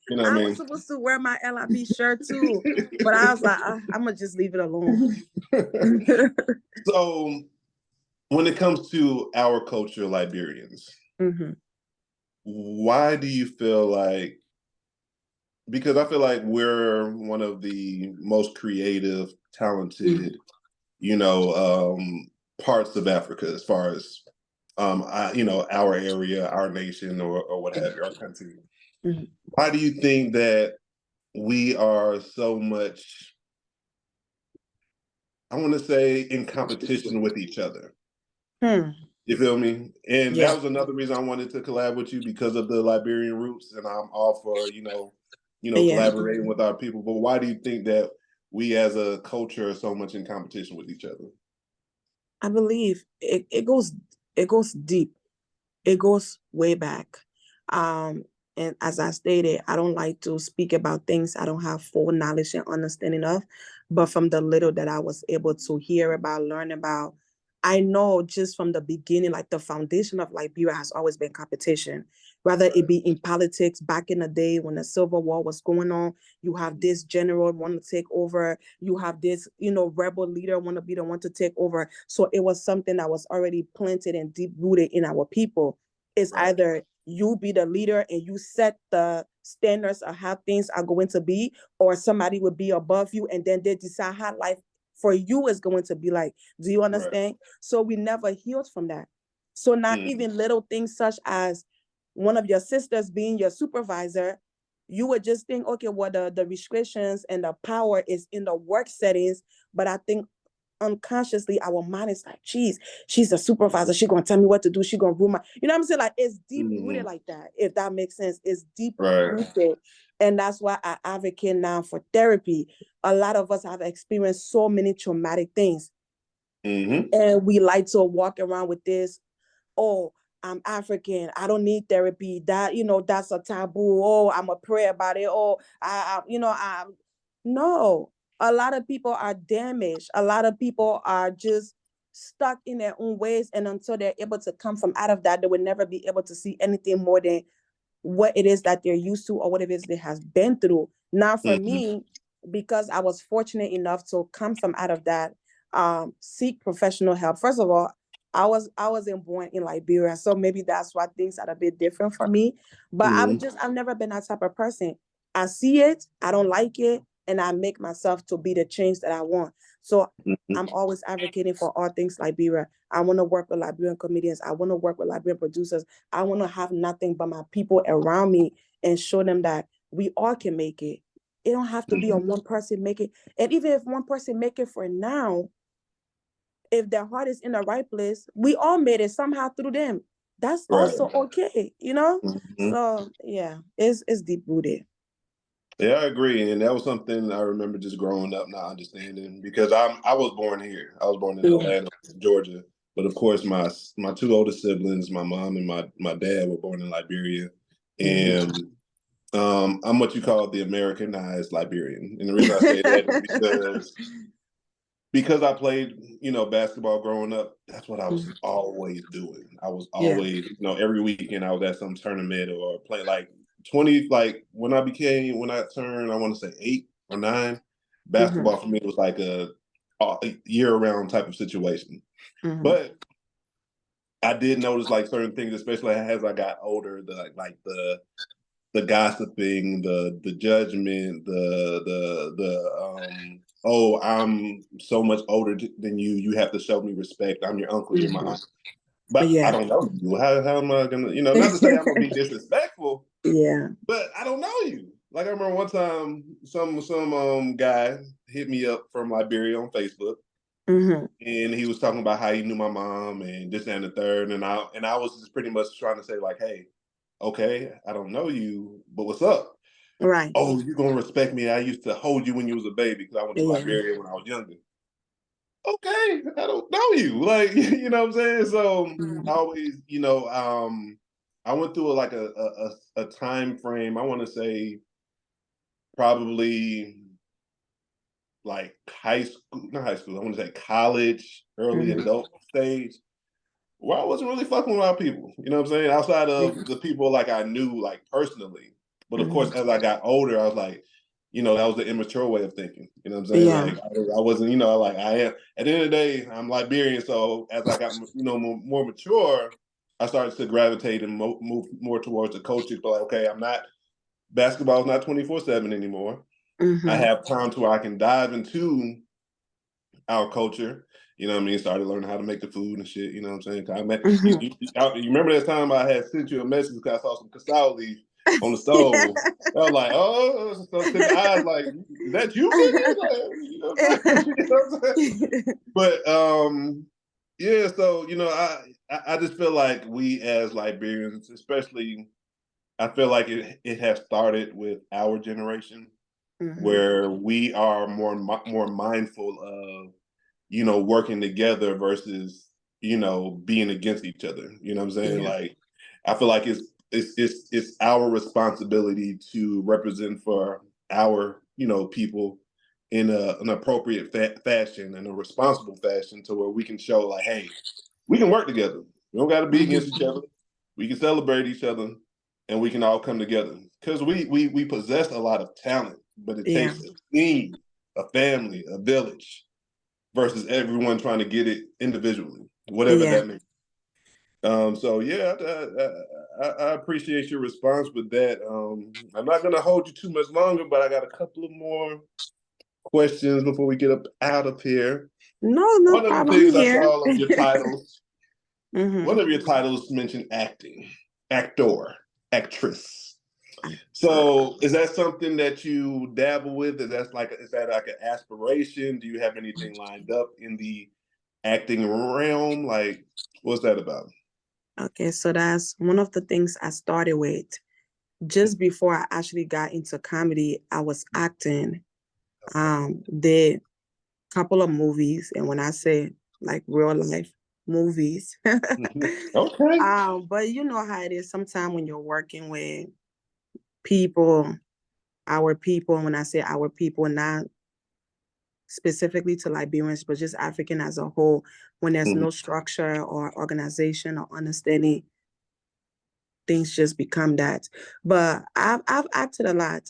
You know what I I was mean? supposed to wear my LIB shirt too, but I was like, I'm gonna just leave it alone. So when it comes to our culture, Liberians, Hmm. why do you feel like, because I feel like we're one of the most creative, talented, you know, um, parts of Africa as far as, our area, our nation, or what have you, our country. Hmm. Why do you think that we are so much, I want to say, in competition with each other? Hmm. You feel me? And that Yeah. was another reason I wanted to collab with you because of the Liberian roots, and I'm all for, Yeah. collaborating with our people. But why do you think that we as a culture are so much in competition with each other? I believe it goes deep. It goes way back. Um, and as I stated, I don't like to speak about things I don't have full knowledge and understanding of. But from the little that I was able to hear about, learn about, I know just from the beginning, like the foundation of Liberia has always been competition. Whether it Right. be in politics back in the day when the Civil War was going on, you have this general want to take over, you have this, rebel leader want to be the one to take over. So it was something that was already planted and deep rooted in our people. It's Right. either you be the leader and you set the standards of how things are going to be, or somebody would be above you and then they decide how life for you is going to be like. Do you Right. understand? So we never healed from that. So not Mm-hmm. even little things such as one of your sisters being your supervisor, you would just think, okay, well, the restrictions and the power is in the work settings. But I think unconsciously our mind is like, geez, she's a supervisor, she's gonna tell me what to do, she's gonna rule my, you know what I'm saying? Like it's deep rooted Mm-hmm. like that, if that makes sense. It's deep Right. rooted. And that's why I advocate now for therapy. A lot of us have experienced so many traumatic things, Mm-hmm. and we like to walk around with this, oh, I'm African, I don't need therapy, that, that's a taboo, oh, I'm a pray about it, oh, I'm no. A lot of people are damaged, a lot of people are just stuck in their own ways, and until they're able to come from out of that, they will never be able to see anything more than what it is that they're used to or what it is they has been through. Now, for Mm-hmm. me, because I was fortunate enough to come from out of that, seek professional help. First of all, I wasn't born in Liberia, so maybe that's why things are a bit different for me. But Mm-hmm. I've never been that type of person. I see it, I don't like it, and I make myself to be the change that I want. So Mm-hmm. I'm always advocating for all things Liberia. I want to work with Liberian comedians. I want to work with Liberian producers. I want to have nothing but my people around me and show them that we all can make it. It don't have to be Mm-hmm. on one person make it. And even if one person make it for now, if their heart is in the right place, we all made it somehow through them. That's Right. also okay. Mm-hmm. So yeah, it's deep rooted. Yeah, I agree, and that was something I remember just growing up not understanding because I was born here. I was born in Yeah. Atlanta, Georgia, but of course my two oldest siblings, my mom and my dad, were born in Liberia, Mm-hmm. and I'm what you call the Americanized Liberian, and the reason I say that is because I played, basketball growing up. That's what I was always doing. I was Yeah. always, every weekend I was at some tournament or play like 20. Like when I turned, I want to say 8 or 9. Mm-hmm. Basketball for me was like a year-round type of situation. Mm-hmm. But I did notice like certain things, especially as I got older, the gossiping, the judgment, the oh, I'm so much older than you. You have to show me respect. I'm your uncle. You're my Mm-hmm. aunt. But I Yeah. don't know you. How am I gonna? Not to say I'm gonna be disrespectful, Yeah. but I don't know you. Like I remember one time, some guy hit me up from Liberia on Facebook, Mm-hmm. and he was talking about how he knew my mom and this and the third, and I was just pretty much trying to say like, hey, okay, I don't know you, but what's up? Right. Oh, you're gonna respect me. I used to hold you when you was a baby because I went to Yeah. Liberia when I was younger. Okay, I don't know you. Like, you know what I'm saying? So I Mm-hmm. always, I went through a time frame, I want to say probably like high school, not high school, I want to say college, early Mm-hmm. adult stage, where I wasn't really fucking with our people. You know what I'm saying? Outside of the people like I knew like personally. But of course, Mm-hmm. as I got older, I was like, that was the immature way of thinking. You know what I'm saying? Yeah. Like I wasn't, like I am. At the end of the day, I'm Liberian, so as I got more mature, I started to gravitate and move more towards the culture. But like, okay, I'm not basketball is not 24/7 anymore. I Mm-hmm. have times where I can dive into our culture. You know what I mean? Started learning how to make the food and shit. You know what I'm saying? I met Mm-hmm. you remember that time I had sent you a message because I saw some cassava leaf on the stove. I was like, oh, so send the eyes like, is that you, nigga? Like, you know what I'm saying? You know what I'm saying? But yeah. So I just feel like we as Liberians, especially I feel like it has started with our generation, Mm-hmm. where we are more mindful of, working together versus, being against each other. You know what I'm saying? Yeah. Like, I feel like it's our responsibility to represent for our, people in an appropriate fashion and a responsible fashion, to where we can show like, hey, we can work together. We don't got to be against each Mm-hmm. other. We can celebrate each other, and we can all come together, because we possess a lot of talent, but it Yeah. takes a team, a family, a village, versus everyone trying to get it individually, whatever Yeah. that means. So yeah, I appreciate your response with that. I'm not gonna hold you too much longer, but I got a couple of more questions before we get up out of here. No, no One of the problem things I here. saw of your titles, Mm-hmm. one of your titles mentioned acting, actor, actress. So is that something that you dabble with? Is that like an aspiration? Do you have anything lined up in the acting realm? Like, what's that about? Okay, so that's one of the things I started with. Just before I actually got into comedy, I was acting. Did a couple of movies, and when I say like real life movies, Okay. but you know how it is. Sometimes when you're working with people, our people, and when I say our people, not specifically to Liberians, but just African as a whole, when there's Mhm. no structure or organization or understanding, things just become that. But I've acted a lot.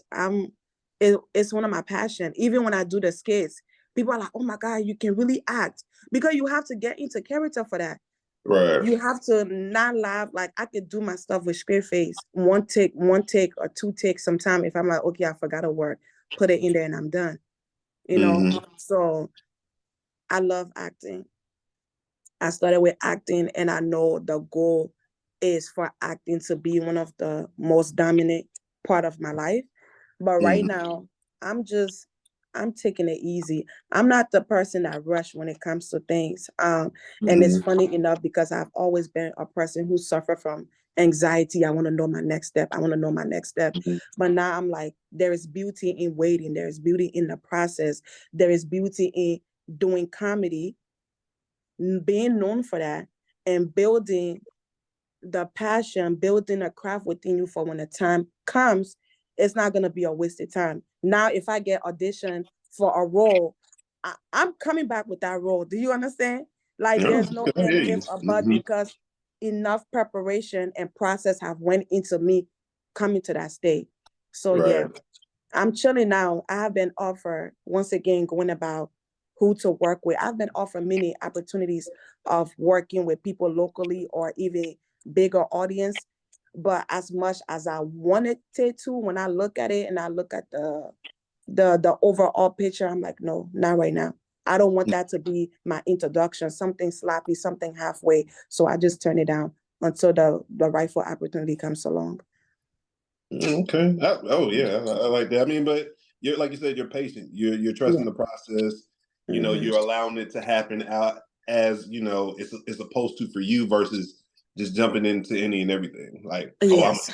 It's one of my passion. Even when I do the skits, people are like, "Oh my God, you can really act," because you have to get into character for that. Right. You have to not laugh. Like I could do my stuff with straight face, one take or two takes. Sometime if I'm like, okay, I forgot a word, put it in there and I'm done. You know. Hmm. So I love acting. I started with acting, and I know the goal is for acting to be one of the most dominant part of my life. But right Hmm. now, I'm just I'm taking it easy. I'm not the person that rush when it comes to things. And it's Hmm. funny enough because I've always been a person who suffered from anxiety. I want to know my next step. I want to know my next step. But now I'm like, there is beauty in waiting. There is beauty in the process. There is beauty in doing comedy, being known for that, and building the passion, building a craft within you for when the time comes, it's not going to be a wasted time. Now, if I get auditioned for a role, I'm coming back with that role. Do you understand? Like No, there's no I hear you. if or but, Hmm. because enough preparation and process have went into me coming to that state. So yeah, Right. I'm chilling now. I have been offered, once again, going about who to work with. I've been offered many opportunities of working with people locally or even bigger audience. But as much as I wanted it to, when I look at it and I look at the overall picture, I'm like, no, not right now. I don't want that to be my introduction, something sloppy, something halfway. So I just turn it down until the rightful opportunity comes along. Okay. Oh yeah, I like that. I mean, but you're, like you said, you're patient. You're trusting Yeah. the process. Mm-hmm. You're allowing it to happen out as it's supposed to for you, versus just jumping into any and everything. Like, oh, Yes.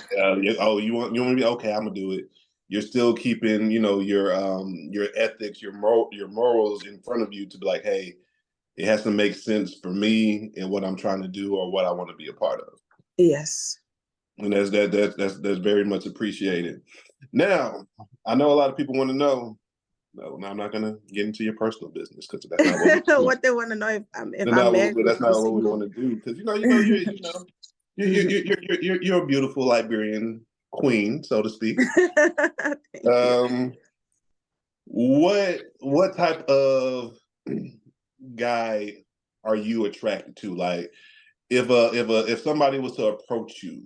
oh, you want me to be okay? I'm gonna do it. You're still keeping your ethics, your morals in front of you, to be like, hey, it has to make sense for me and what I'm trying to do or what I want to be a part of. Yes. And that's very much appreciated. Now, I know a lot of people want to know. No, I'm not going to get into your personal business, because that's not what we do. What they want to know if I'm married That's to not what we single. want to do. Because you're a beautiful Liberian queen, so to speak. Thank you. Um, what type of guy are you attracted to? Like, if somebody was to approach you,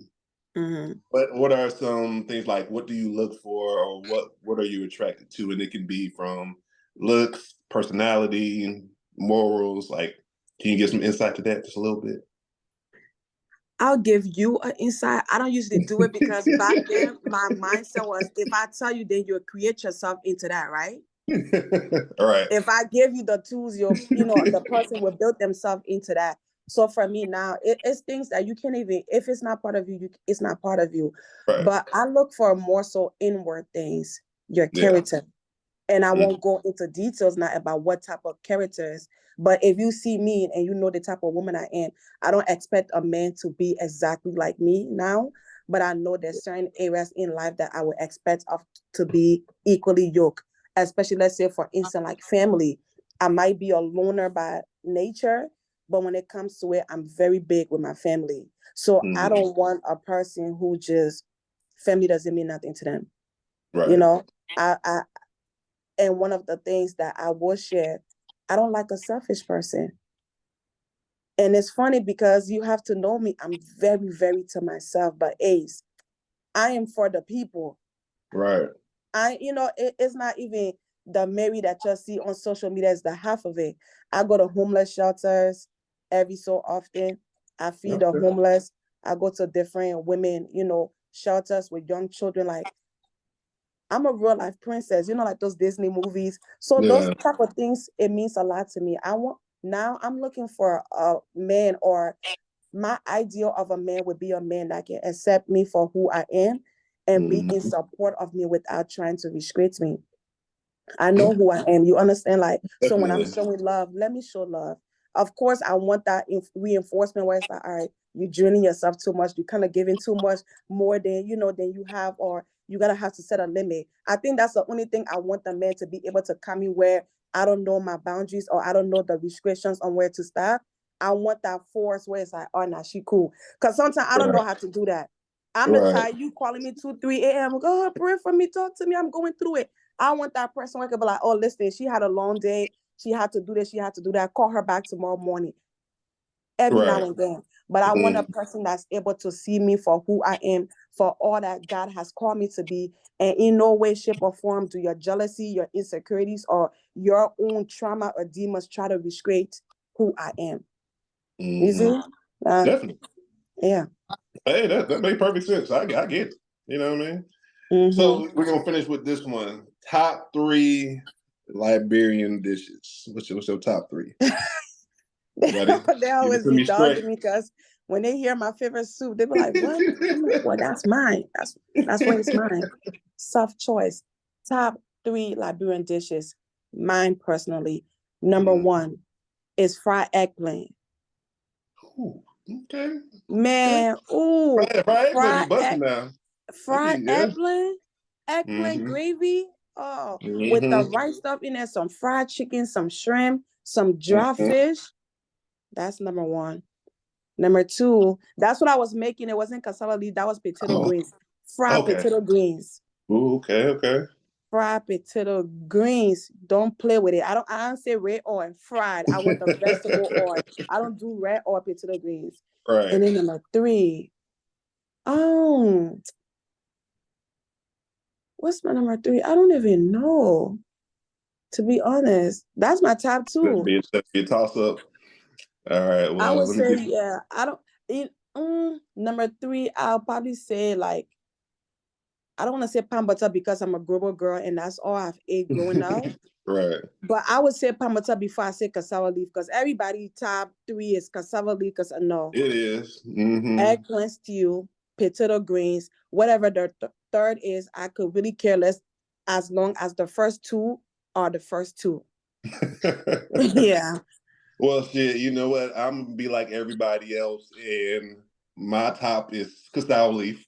Hmm. what are some things, like what do you look for, or what are you attracted to? And it can be from looks, personality, morals. Like, can you get some insight to that just a little bit? I'll give you an insight. I don't usually do it because back then my mindset was, if I tell you, then you'll create yourself into that, right? All right. If I give you the tools, the person will build themselves into that. So for me now, it's things that you can't even, if it's not part of you, it's not part of you. Right. But I look for more so inward things, your Yeah. character. And I Mm, won't go into details now about what type of characters. But if you see me and you know the type of woman I am, I don't expect a man to be exactly like me now. But I know there's certain areas in life that I would expect of to be equally yoked. Especially, let's say, for instance, like family. I might be a loner by nature, but when it comes to it, I'm very big with my family. So I mm, don't want a person who just family doesn't mean nothing to them. You right. know, I and one of the things that I will share, I don't like a selfish person. And it's funny because you have to know me. I'm very, very to myself. But Ace, I am for the people. Right. It's not even the Mary that you see on social media is the half of it. I go to homeless shelters every so often. I feed the Okay. homeless. I go to different women, shelters with young children. Like I'm a real life princess, like those Disney movies. So those Yeah. type of things, it means a lot to me. Now I'm looking for a man, or my ideal of a man would be a man that can accept me for who I am and be in Mm, support of me without trying to restrict me. I know okay. who I am. You understand? Like, so when I'm Definitely. showing love, let me show love. Of course, I want that reinforcement where it's like, all right, you're draining yourself too much. You're kind of giving too much more than you have, or you gotta have to set a limit. I think that's the only thing I want the man to be able to come in where I don't know my boundaries or I don't know the restrictions on where to stop. I want that force where it's like, oh, nah, she cool. Because sometimes I don't know Right. how to do that. I'm the Right. type, you calling me 2, 3 a.m. Go, pray for me, talk to me. I'm going through it. I want that person who can be like, oh, listen, she had a long day. She had to do this. She had to do that. Call her back tomorrow morning, every now Right. and then. But I want a Mm, person that's able to see me for who I am, for all that God has called me to be. And in no way, shape, or form do your jealousy, your insecurities, or your own trauma or demons try to restrict who I am. You mm, see? Uh, definitely. yeah. Hey, that makes perfect sense. I get it. You know what I mean? Mm-hmm. So we're gonna finish with this one. Top three Liberian dishes. What's your top three? Ready? They Give it always to be me straight. dogging me because when they hear my favorite soup, they be like, "What?" I'm like, "Well, that's mine. That's why it's mine." Soft choice. Top three Liberian dishes. Mine personally. Number Mm. one is fried eggplant. Ooh, okay. Okay. Man, ooh, Fried eggplant be fried busting egg, now. That fried be yeah. eggplant, eggplant Mm-hmm. gravy. Oh, with the Mm-hmm. right stuff in there, some fried chicken, some shrimp, some dry Mm-hmm. fish. That's number one. Number two, that's what I was making. It wasn't cassava leaf. That was potato Oh, greens. Fried okay. potato greens. Ooh, okay, okay. Fried potato greens. Don't play with it. I don't say red oil. Fried. I want the vegetable oil. I don't do red oil potato greens. Right. And then number three. Oh, what's my number three? I don't even know. To be honest, that's my top two. That'd be a toss up. All right. I Well, would let me say, get yeah. I don't. Number three, I'll probably say like I don't want to say pan butter because I'm a global girl and that's all I've ate growing up. right. But I would say pan butter before I say cassava leaf because everybody top three is cassava leaf because I know It is. Mm-hmm. eggplant stew, potato greens, whatever the third is, I could really care less as long as the first two are the first two. Yeah. Well, shit, you know what? I'm gonna be like everybody else, and my top is castile leaf.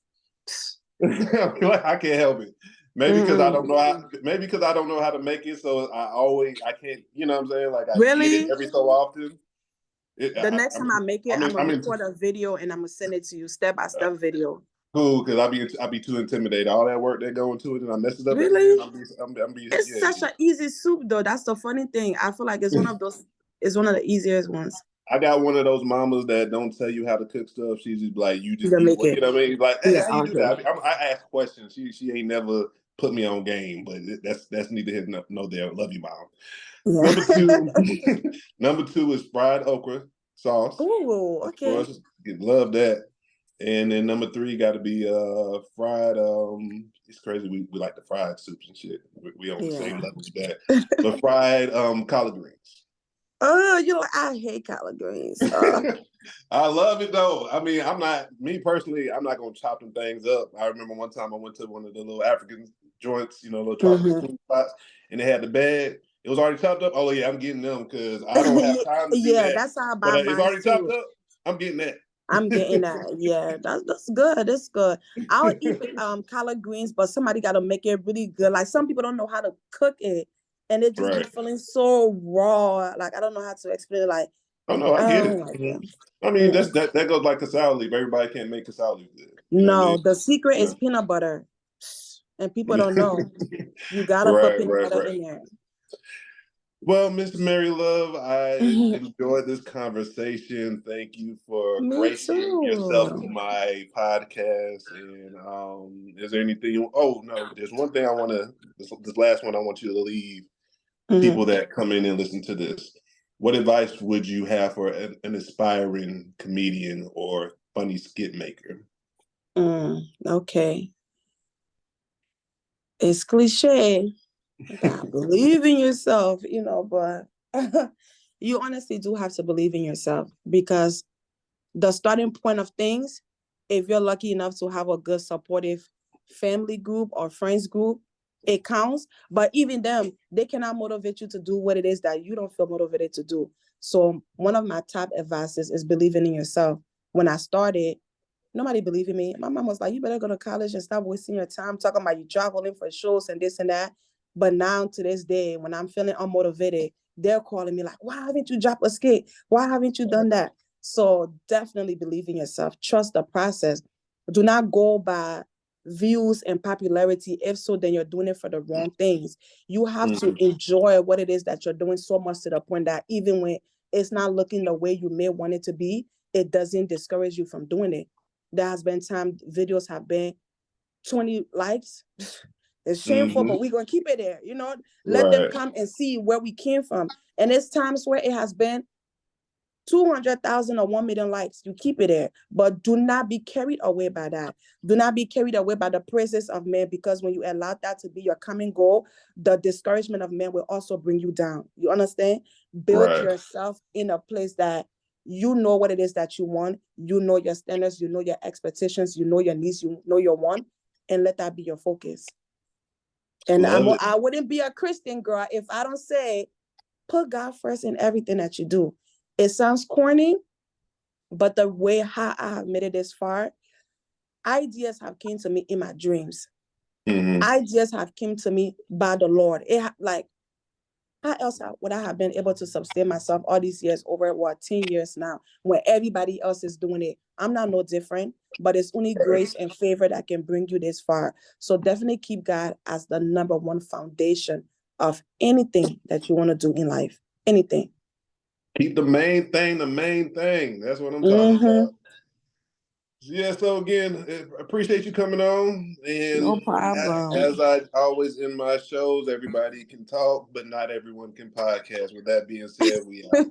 I can't help it. Maybe because I don't Mm-mm. know how. Maybe because I don't know how to make it, so I can't. You know what I'm saying? Like I eat it Really? every so often. It, The I, next I time I mean, make I it, I'm mean, gonna I'm in record a video and I'm gonna send it to you step by step video. cool because I be too intimidated. All that work that go into it, and I mess it up at the Really? end. I'm be It's yeah. such an easy soup though. That's the funny thing. I feel like it's one of the easiest ones. I got one of those mamas that don't tell you how to cook stuff. She's just like, you You just can eat make what it. you know what I mean. Like, hey, Yeah, how you do okay. that? I ask questions. She ain't never put me on game, but that's neither here nor there. Love you, mom. Yeah. Number two, number two is fried okra sauce. Oh, Of okay. course, love that. And then number three got to be fried. It's crazy. We like the fried soups and shit. We on the same Yeah. level with that. But fried collard greens. You know, I hate collard greens. I love it though. I mean, I'm not me personally. I'm not gonna chop them things up. I remember one time I went to one of the little African joints, little tropical food spots, and they had the bag. It was already chopped up. Oh yeah, I'm getting them because I don't have time to do Yeah, that. that's how I But buy it's mine already chopped too. up. I'm getting that. I'm getting that. Yeah, that's good. That's good. I'll eat collard greens, but somebody got to make it really good. Like some people don't know how to cook it, and it just be Right. feeling so raw. Like I don't know how to explain it. Like Oh no, I I get don't it. like it. I mean, Mm-mm. that goes like cassava leaf. Everybody can't make cassava leaf good. You know what I No, mean? the secret Yeah. is peanut butter, and people don't know. You gotta put Right, peanut right, butter right. in there. Well, Miss Mary Love, I enjoyed this conversation. Thank you for Me gracing yourself to too. my podcast. And is there anything? Oh no, there's one thing I want to. This last one I want you to leave people that come in and listen to this. What advice would you have for an aspiring comedian or funny skit maker? Okay, it's cliche. You gotta believe in yourself, but you honestly do have to believe in yourself because the starting point of things, if you're lucky enough to have a good supportive family group or friends group, it counts. But even them, they cannot motivate you to do what it is that you don't feel motivated to do. So one of my top advices is believing in yourself. When I started, nobody believed in me. My mom was like, you better go to college and stop wasting your time talking about you traveling for shows and this and that. But now to this day, when I'm feeling unmotivated, they're calling me like, why haven't you dropped a skit? Why haven't you done that? So definitely believe in yourself. Trust the process. Do not go by views and popularity. If so, then you're doing it for the wrong things. You have to enjoy what it is that you're doing so much to the point that even when it's not looking the way you may want it to be, it doesn't discourage you from doing it. There has been time videos have been 20 likes. It's shameful, but we're gonna keep it there, let them Right, come and see where we came from. And it's times where it has been 200,000 or 1 million likes. You keep it there, but do not be carried away by that. Do not be carried away by the praises of men, because when you allow that to be your coming goal, the discouragement of men will also bring you down. You understand? Build right. yourself in a place that you know what it is that you want. You know your standards, you know your expectations, you know your needs, you know your want, and let that be your focus. And Love it. I wouldn't be a Christian girl if I don't say put God first in everything that you do. It sounds corny, but the way how I have made it this far, ideas have came to me in my dreams. Ideas have come to me by the Lord. Like, how else would I have been able to sustain myself all these years, over 10 years now, when everybody else is doing it? I'm not no different, but it's only grace and favor that can bring you this far. So definitely keep God as the number one foundation of anything that you want to do in life. Anything. Keep the main thing the main thing. That's what I'm talking Mm-hmm. about. Yeah, so again, appreciate you coming on. No And problem. as I always in my shows, everybody can talk, but not everyone can podcast. With that being said, we out.